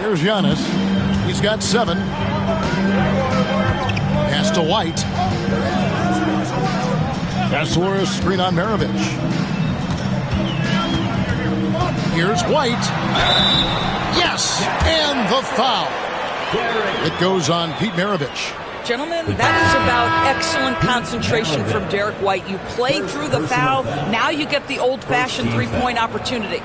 Here's Giannis. He's got 7. Pass to White. Kessler, screen on Maravich. Here's White. Yes, and the foul. It goes on Pete Maravich. Gentlemen, that is about excellent concentration from Derek White. You play through the foul. Now you get the old-fashioned three-point opportunity.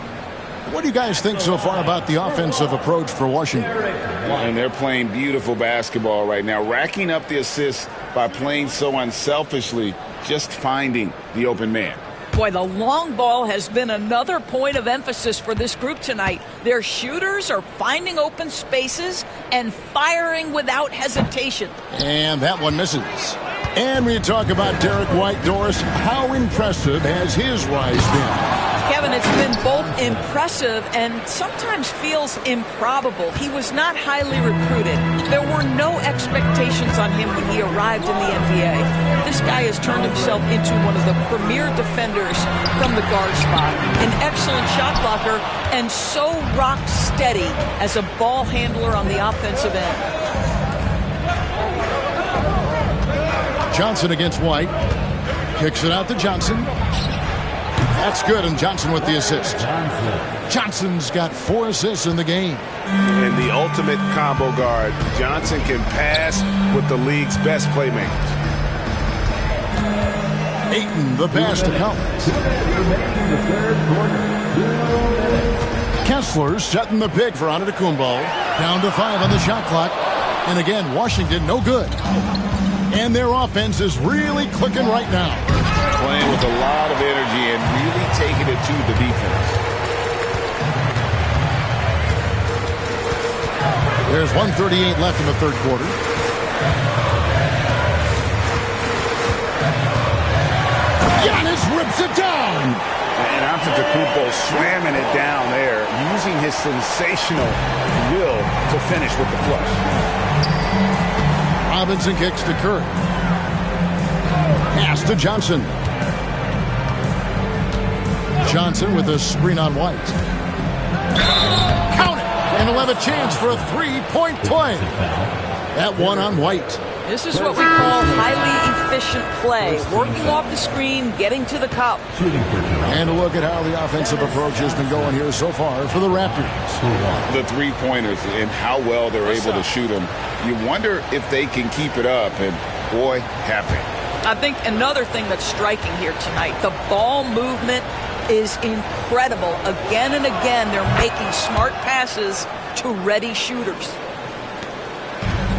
What do you guys think so far about the offensive approach for Washington? And they're playing beautiful basketball right now, racking up the assists by playing so unselfishly, just finding the open man. Boy, the long ball has been another point of emphasis for this group tonight. Their shooters are finding open spaces and firing without hesitation. And that one misses. And we talk about Derek White, Doris. How impressive has his rise been? Kevin, it's been both impressive and sometimes feels improbable. He was not highly recruited. There were no expectations on him when he arrived in the NBA. This guy has turned himself into one of the premier defenders from the guard spot. An excellent shot blocker and so rock steady as a ball handler on the offensive end. Johnson against White. Kicks it out to Johnson. That's good, and Johnson with the assist. Johnson's got 4 assists in the game. And the ultimate combo guard. Johnson can pass with the league's best playmakers. Ayton, the pass to Collins. Kessler setting the pick for Antetokounmpo. Down to 5 on the shot clock. And again, Washington no good. And their offense is really clicking right now. Playing with a lot of energy and really taking it to the defense. There's 1:38 left in the third quarter. Giannis rips it down. And Antetokounmpo slamming it down there, using his sensational will to finish with the flush. Robinson kicks to Curry. Pass to Johnson. Johnson with a screen on White. Count it! And he'll have a chance for a three-point play. That one on White. This is what we call highly efficient play. Working off the screen, getting to the cup. And a look at how the offensive approach has been going here so far for the Raptors. The three-pointers and how well they're able to shoot them. You wonder if they can keep it up, and boy, happy. I think another thing that's striking here tonight, the ball movement is incredible. Again and again, they're making smart passes to ready shooters.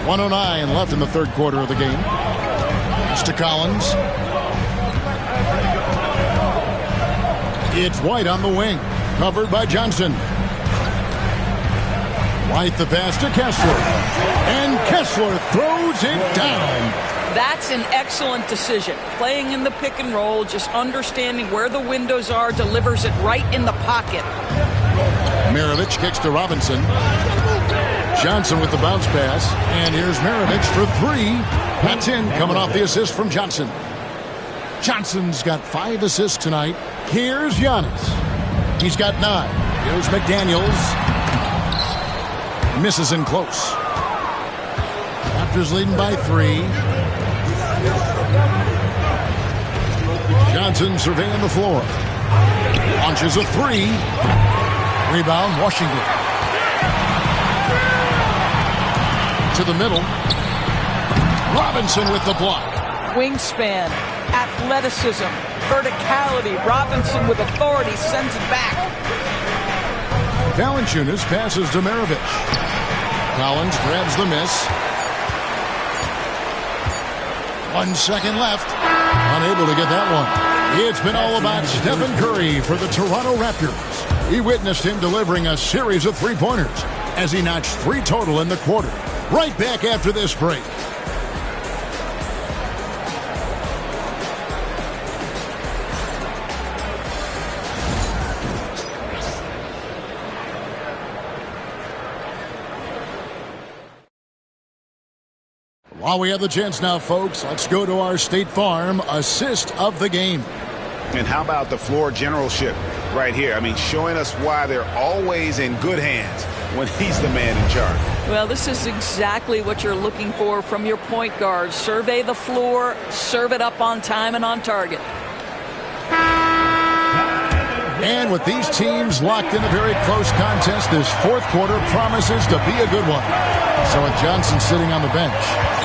1:09 left in the third quarter of the game. Pass to Collins. It's White on the wing, covered by Johnson. White the pass to Kessler. And Kessler throws it down. That's an excellent decision. Playing in the pick and roll, just understanding where the windows are, delivers it right in the pocket. Maravich kicks to Robinson. Johnson with the bounce pass. And here's Maravich for 3. That's in, coming off the assist from Johnson. Johnson's got 5 assists tonight. Here's Giannis. He's got 9. Here's McDaniels. Misses in close. Raptors leading by 3. Johnson surveying the floor. Launches a 3. Rebound, Washington. To the middle. Robinson with the block. Wingspan, athleticism, verticality. Robinson with authority sends it back. Valanciunas passes to Maravich. Collins grabs the miss. 1 second left. Unable to get that one. It's been all about Stephen Curry for the Toronto Raptors. He witnessed him delivering a series of three-pointers as he notched 3 total in the quarter. Right back after this break. While we have the chance now, folks, let's go to our State Farm assist of the game. And how about the floor generalship right here? I mean, showing us why they're always in good hands when he's the man in charge. Well, this is exactly what you're looking for from your point guard. Survey the floor, serve it up on time and on target. And with these teams locked in a very close contest, this fourth quarter promises to be a good one. So with Johnson sitting on the bench,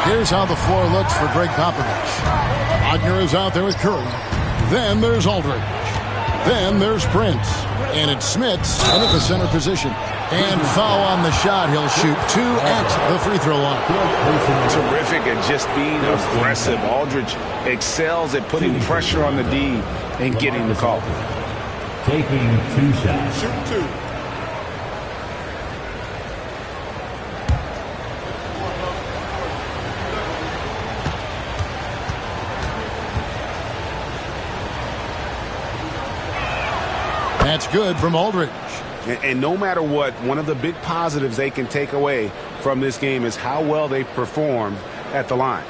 here's how the floor looks for Greg Popovich. Wagner is out there with Curry. Then there's Aldridge. Then there's Prince. And it's Smits in at the center position. And foul on the shot. He'll shoot 2 at the free throw line. Terrific at just being aggressive. Aldridge excels at putting pressure on the D and getting the call. Taking 2 shots. Shoot 2. That's good from Aldridge. And no matter what, one of the big positives they can take away from this game is how well they performed at the line.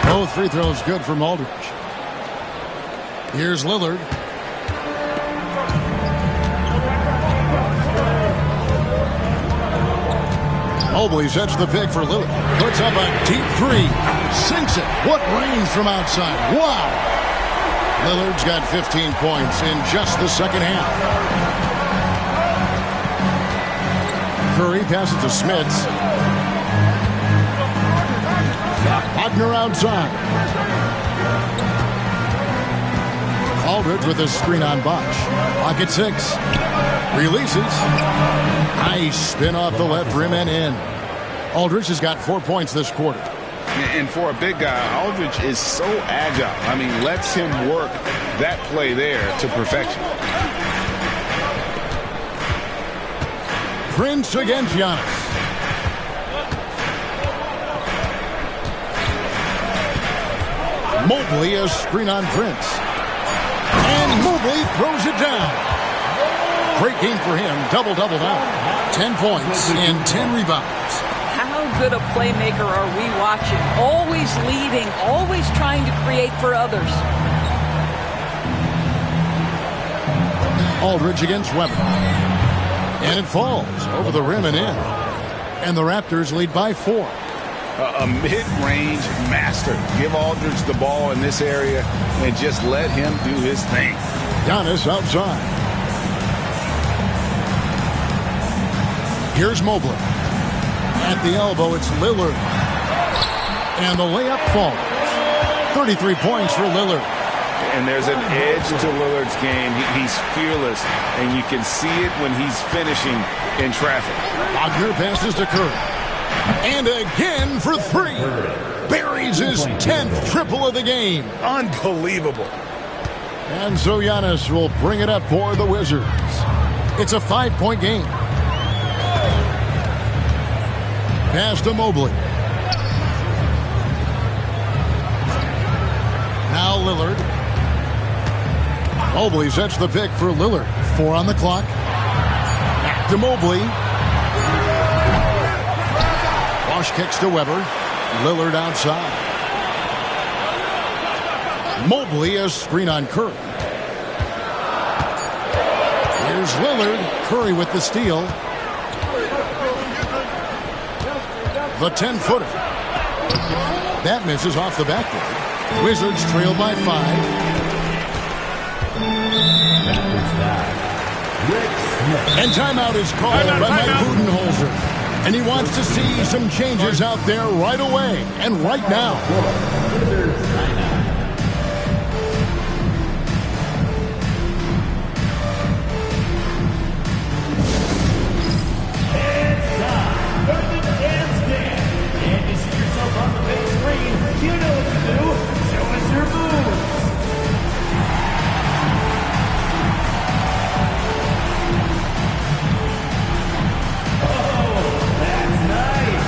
Both free throws good from Aldridge. Here's Lillard. Mobley sets the pick for Lillard. Puts up a deep 3. Sinks it. What range from outside. Wow. Lillard's got 15 points in just the second half. Curry passes to Smits. Wagner outside. Aldridge with a screen on Bosch. Pocket 6. Releases. Nice spin off the left rim and in. Aldridge has got 4 points this quarter. And for a big guy, Aldridge is so agile. I mean, lets him work that play there to perfection. Prince against Giannis. Mobley a screen on Prince. And Mobley throws it down. Great game for him. Double-double now. 10 points and 10 rebounds. How good a playmaker are we watching? Always leading, always trying to create for others. Aldridge against Weber. And it falls over the rim and in. And the Raptors lead by 4. A mid-range master. Give Aldridge the ball in this area and just let him do his thing. Giannis outside. Here's Mobley. At the elbow, it's Lillard. And the layup falls. 33 points for Lillard. And there's an edge to Lillard's game. He's fearless, and you can see it when he's finishing in traffic. Wagner passes to Curry. And again for 3. Buries his 10th triple of the game. Unbelievable. And so Giannis will bring it up for the Wizards. It's a 5-point game. Pass to Mobley. Now Lillard. Mobley sets the pick for Lillard. 4 on the clock. Back to Mobley. Bosch kicks to Weber. Lillard outside. Mobley a screen on Curry. Here's Lillard. Curry with the steal. The 10-footer. That misses off the backboard. Wizards trail by 5. And timeout is called by Mike Budenholzer. And he wants to see some changes out there right away and right now. You know what to do. Show us your moves. Oh, that's nice.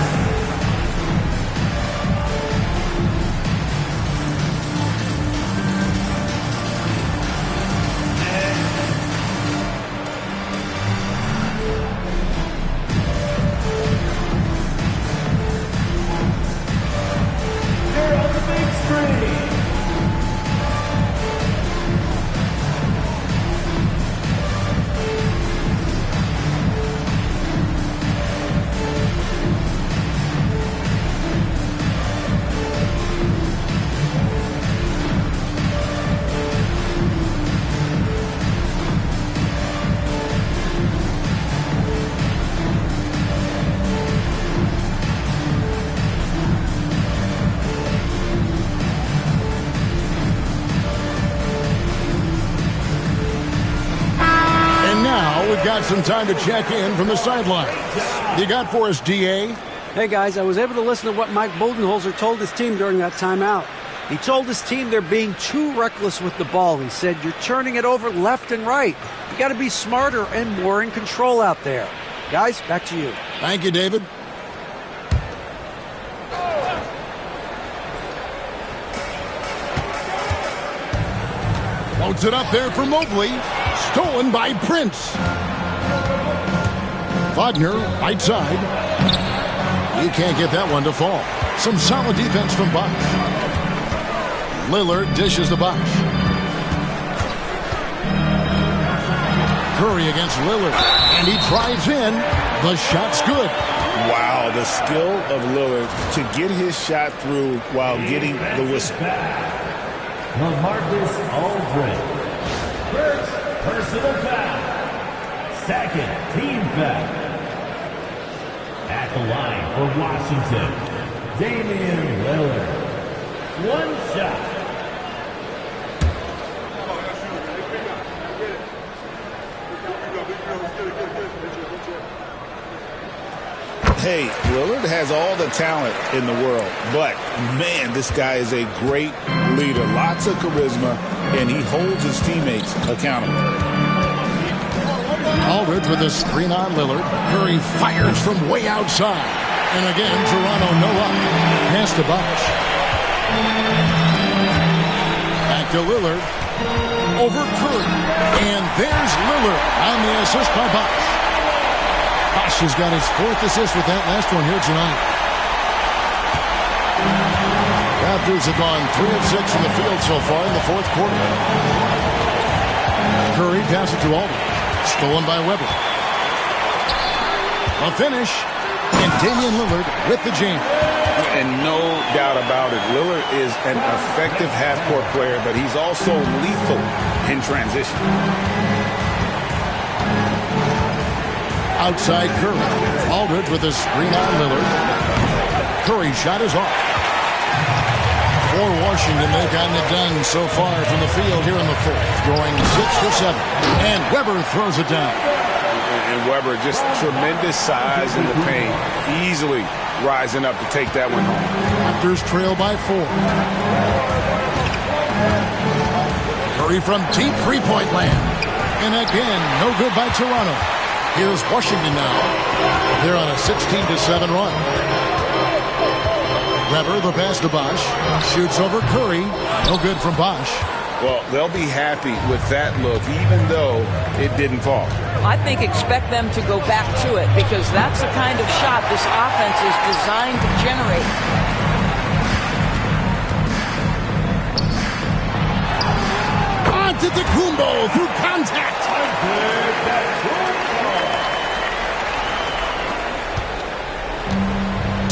some time to check in from the sideline. You got for us, D.A.? Hey, guys, I was able to listen to what Mike Budenholzer told his team during that timeout. He told his team they're being too reckless with the ball. He said, you're turning it over left and right. You got to be smarter and more in control out there. Guys, back to you. Thank you, David. Loads it up there for Mobley. Stolen by Prince. Wagner, right side. You can't get that one to fall. Some solid defense from Bosch. Lillard dishes to Bosch. Curry against Lillard. And he drives in. The shot's good. Wow, the skill of Lillard to get his shot through while getting the whistle. LaMarcus Aldridge. First personal foul. Second team foul. At the line for Washington, Damian Lillard. One shot. Hey, Lillard has all the talent in the world, but, man, this guy is a great leader. Lots of charisma, and he holds his teammates accountable. Aldridge with a screen on Lillard. Curry fires from way outside. And again, Toronto no up. Pass to Bosch. Back to Lillard. Over Curry. And there's Lillard on the assist by Bosch. Bosch has got his 4th assist with that last one here tonight. Raptors have gone 3 of 6 from the field so far in the 4th quarter. Curry passes to Aldridge. Stolen by Weber. A finish. And Damian Lillard with the jam. And no doubt about it, Lillard is an effective half-court player, but he's also lethal in transition. Outside Curry. Aldridge with a screen on Lillard. Curry's shot is off. For Washington, they've gotten it done so far from the field here in the 4th, going 6 for 7. And Weber throws it down. And Weber, just tremendous size in the paint, easily rising up to take that one home. Raptors trail by 4. Curry from deep three-point land. And again, no good by Toronto. Here's Washington now. They're on a 16-7 run. Weber, the pass to Bosch. Shoots over Curry. No good from Bosch. Well, they'll be happy with that look, even though it didn't fall. I think expect them to go back to it because that's the kind of shot this offense is designed to generate. Antetokounmpo through contact.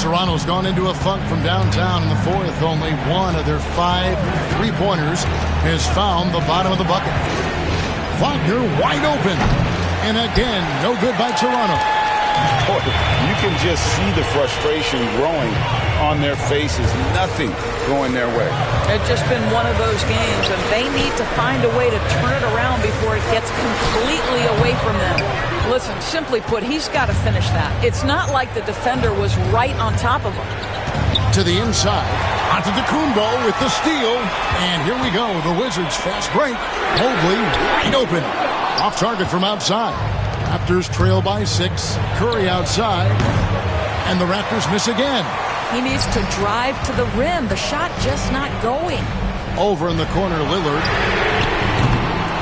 Toronto's gone into a funk from downtown in the 4th. Only one of their 5 three-pointers has found the bottom of the bucket. Wagner wide open. And again, no good by Toronto. Boy, you can just see the frustration growing on their faces. Nothing going their way. It's just been one of those games, and they need to find a way to turn it around before it gets completely away from them. Listen, simply put, he's got to finish that. It's not like the defender was right on top of him. To the inside. Antetokounmpo with the steal. And here we go. The Wizards fast break. Mobley wide open. Off target from outside. Raptors trail by 6. Curry outside. And the Raptors miss again. He needs to drive to the rim. The shot just not going. Over in the corner, Lillard.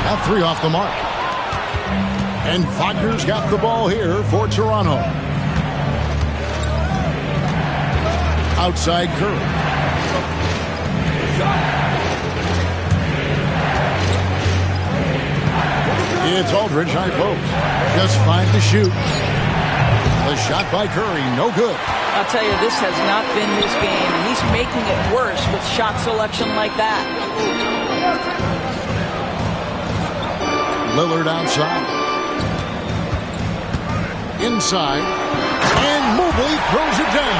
That 3 off the mark. And Wagner's got the ball here for Toronto. Outside Curry. It's Aldridge, high post. Just 5 to shoot. The shot by Curry, no good. I'll tell you, this has not been his game. He's making it worse with shot selection like that. Lillard outside. Inside. And Mobley throws it down.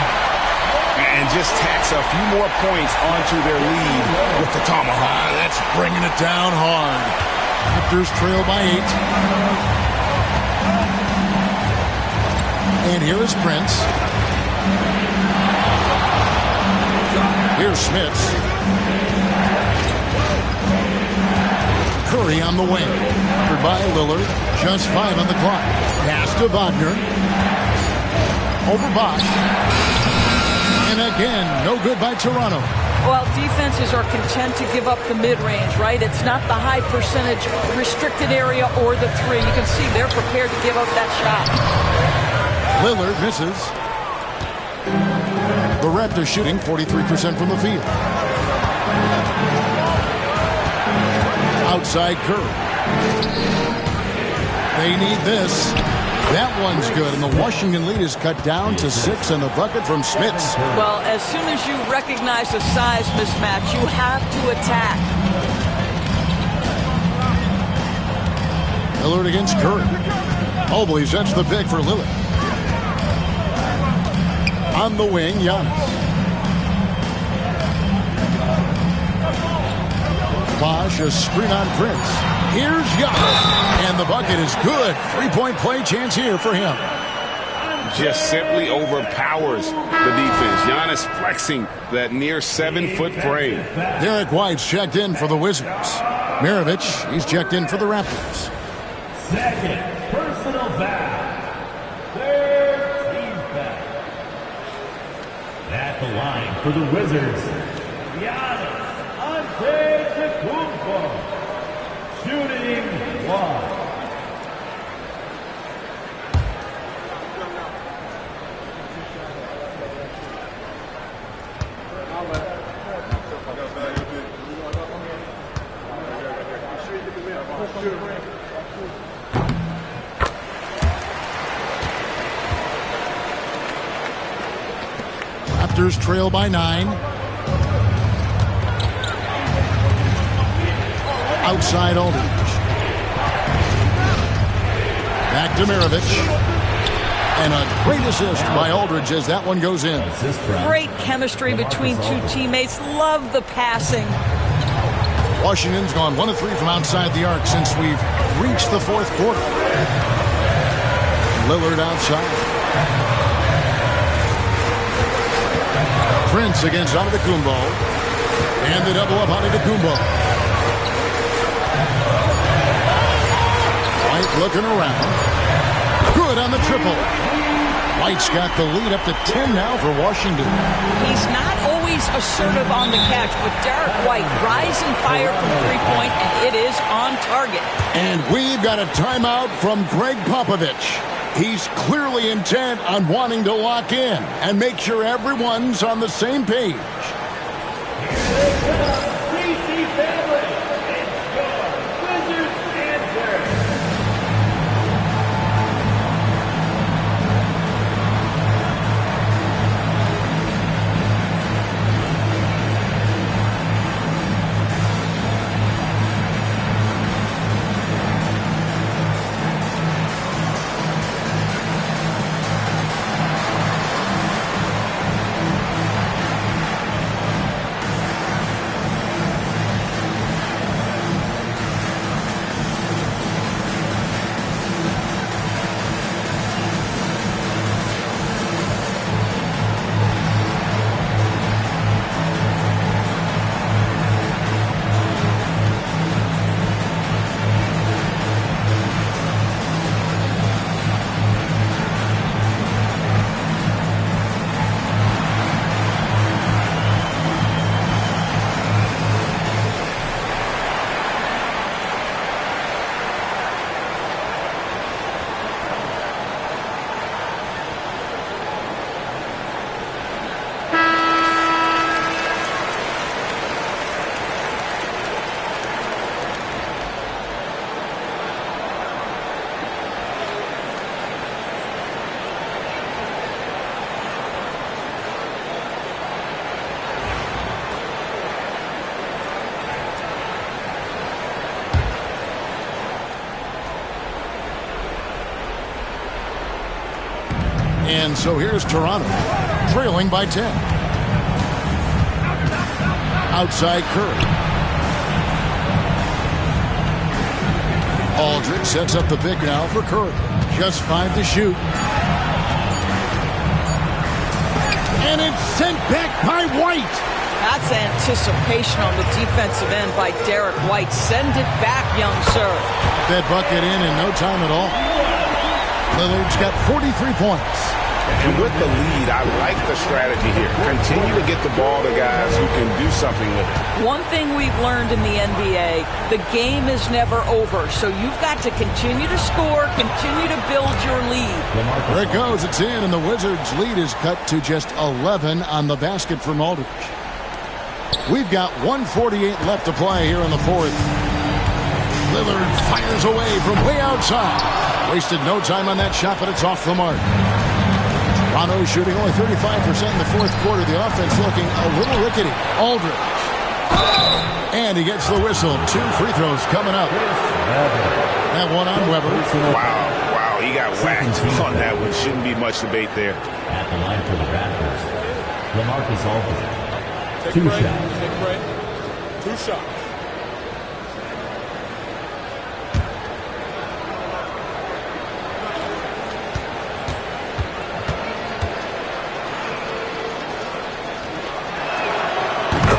And just tacks a few more points onto their lead with the tomahawk. That's bringing it down hard. Raptors trail by 8. here is Prince. Here's Smits. Curry on the wing. Covered by Lillard. Just 5 on the clock. Pass to Wagner. Over Bosch. And again, no good by Toronto. Well, defenses are content to give up the mid-range, right? It's not the high percentage restricted area or the three. You can see they're prepared to give up that shot. Lillard misses. The Raptors shooting 43% from the field. Outside Curry. They need this. That one's good, and the Washington lead is cut down to 6 and the bucket from Smits. Well, as soon as you recognize the size mismatch, you have to attack. Lillard against Curry. Mobley sets the pick for Lillard. On the wing, Giannis. Bosch, a screen on Prince. Here's Giannis. And the bucket is good. 3-point play chance here for him. Just simply overpowers the defense. Giannis flexing that near 7-foot frame. Derek White's checked in for the Wizards. Mirovic, he's checked in for the Raptors. Second personal foul. Third team foul. At the line for the Wizards, Giannis Antetokounmpo, shooting 1. Raptors trail by 9. Outside Aldridge. Back to Mirovic. And a great assist by Aldridge as that one goes in. Great chemistry between two teammates. Love the passing. Washington's gone 1 of 3 from outside the arc since we've reached the fourth quarter. Lillard outside. Prince against Antetokounmpo. And the double up Antetokounmpo. White looking around. Good on the triple. White's got the lead up to 10 now for Washington. He's not always assertive on the catch, but Derek White rising fire from three-point, and it is on target. And we've got a timeout from Greg Popovich. He's clearly intent on wanting to lock in and make sure everyone's on the same page. And so here's Toronto, trailing by 10. Outside Curry. Aldridge sets up the pick now for Curry. Just 5 to shoot. And it's sent back by White. That's anticipation on the defensive end by Derek White. Send it back, young sir. That bucket in no time at all. Lillard's got 43 points. And with the lead, I like the strategy here. Continue to get the ball to guys who can do something with it. One thing we've learned in the NBA, the game is never over. So you've got to continue to score, continue to build your lead. There it goes. It's in, and the Wizards' lead is cut to just 11 on the basket from Aldridge. We've got 1:48 left to play here in the fourth. Lillard fires away from way outside. Wasted no time on that shot, but it's off the mark. Toronto shooting only 35% in the fourth quarter. The offense looking a little rickety. Aldridge. And he gets the whistle. 2 free throws coming up. That one on Weber. Wow, he got whacked on that one. Shouldn't be much debate there. At the line for the Raptors, LaMarcus Aldridge. Take 2 a break. shots. Take a break. 2 shots.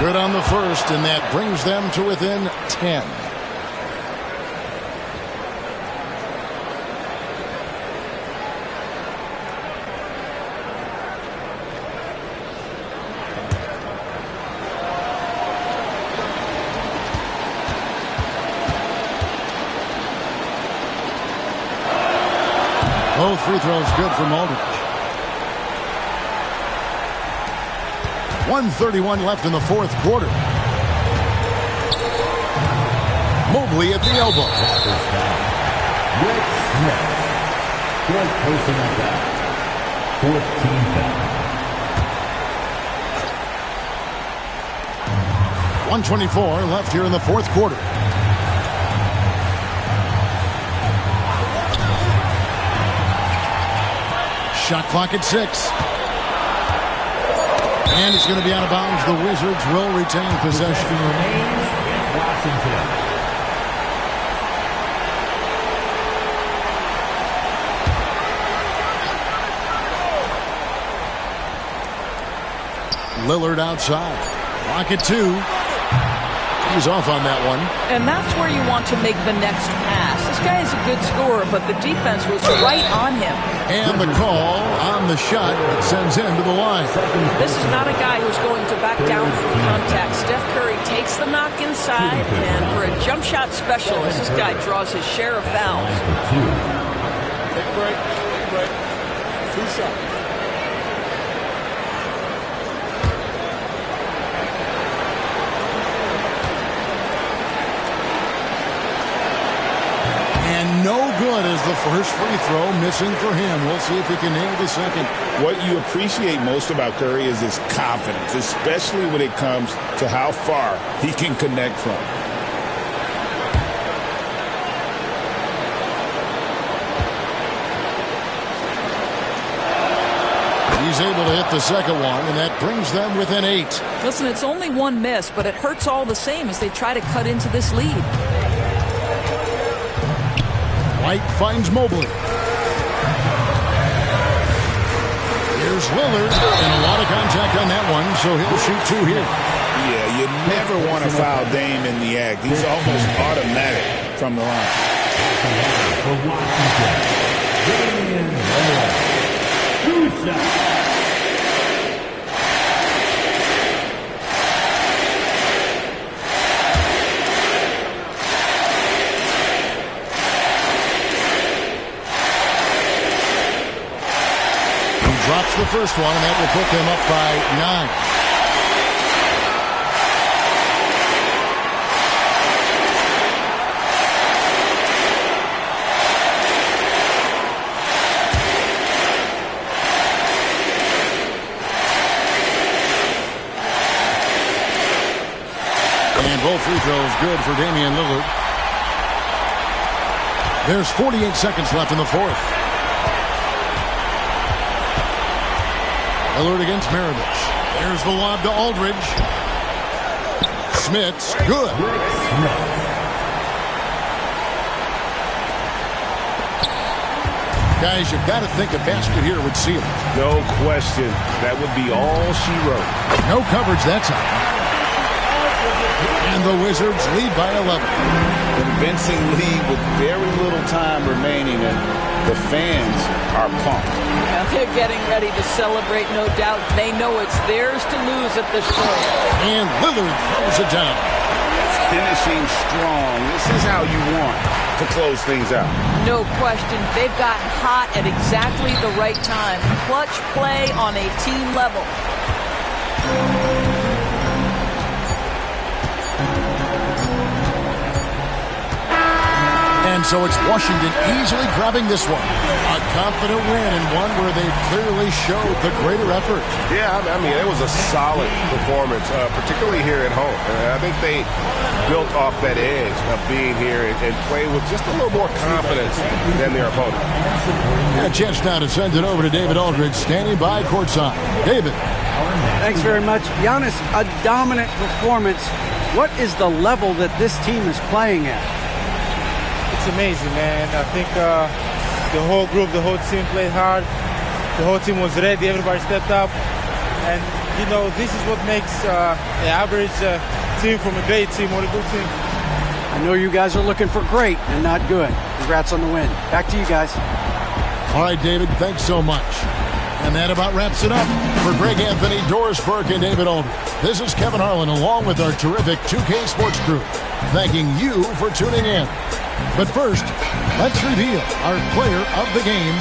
Good on the first, and that brings them to within 10. Both free throws good from Aldridge. 1:31 left in the fourth quarter. Mobley at the elbow. Rick Smith. Fourth personal foul. 4th team foul. 1:24 left here in the fourth quarter. Shot clock at 6. And it's going to be out of bounds. The Wizards will retain possession. Remains in Washington. Lillard outside. Clock at 2. He's off on that one. And that's where you want to make the next pass. This guy is a good scorer, but the defense was right on him. And the call on the shot that sends him to the line. This is not a guy who's going to back down from contact. Steph Curry takes the knock inside, and for a jump shot specialist, this guy draws his share of fouls. Take a break. Take a break. 2 shots. No good as the first free throw missing for him. We'll see if he can nail the second. What you appreciate most about Curry is his confidence, especially when it comes to how far he can connect from. He's able to hit the second one, and that brings them within 8. Listen, it's only one miss, but it hurts all the same as they try to cut into this lead. White finds Mobley. Here's Lillard, and a lot of contact on that one, so he'll shoot 2 here. Yeah, you never want to foul Dame in the act. He's almost automatic from the line. For Washington, Damian Lillard. 2 shots. Drops the first one, and that will put them up by 9. And both free throws good for Damian Lillard. There's 48 seconds left in the fourth. Lillard against Maravich. There's the lob to Aldridge. Smith's good. Guys, you've got to think a basket here would seal it. No question. That would be all she wrote. No coverage that time. And the Wizards lead by 11. Convincing lead with very little time remaining, and the fans are pumped. Now they're getting ready to celebrate, no doubt. They know it's theirs to lose at this point. And Lillard throws it down. Finishing strong. This is how you want to close things out. No question. They've gotten hot at exactly the right time. Clutch play on a team level. And so it's Washington easily grabbing this one. A confident win and one where they clearly showed the greater effort. Yeah, I mean, it was a solid performance, particularly here at home. And I think they built off that edge of being here and played with just a little more confidence than their opponent. And a chance now to send it over to David Aldridge, standing by courtside. David. Thanks very much. Giannis, a dominant performance. What is the level that this team is playing at? It's amazing, man. I think the whole group, the whole team played hard. The whole team was ready. Everybody stepped up. And, you know, this is what makes the average team from a great team or a good team. I know you guys are looking for great and not good. Congrats on the win. Back to you guys. All right, David, thanks so much. And that about wraps it up. For Greg Anthony, Doris Burke, and David Aldridge, this is Kevin Harlan along with our terrific 2K Sports crew, thanking you for tuning in. But first, let's reveal our player of the game,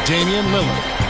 Damian Lillard.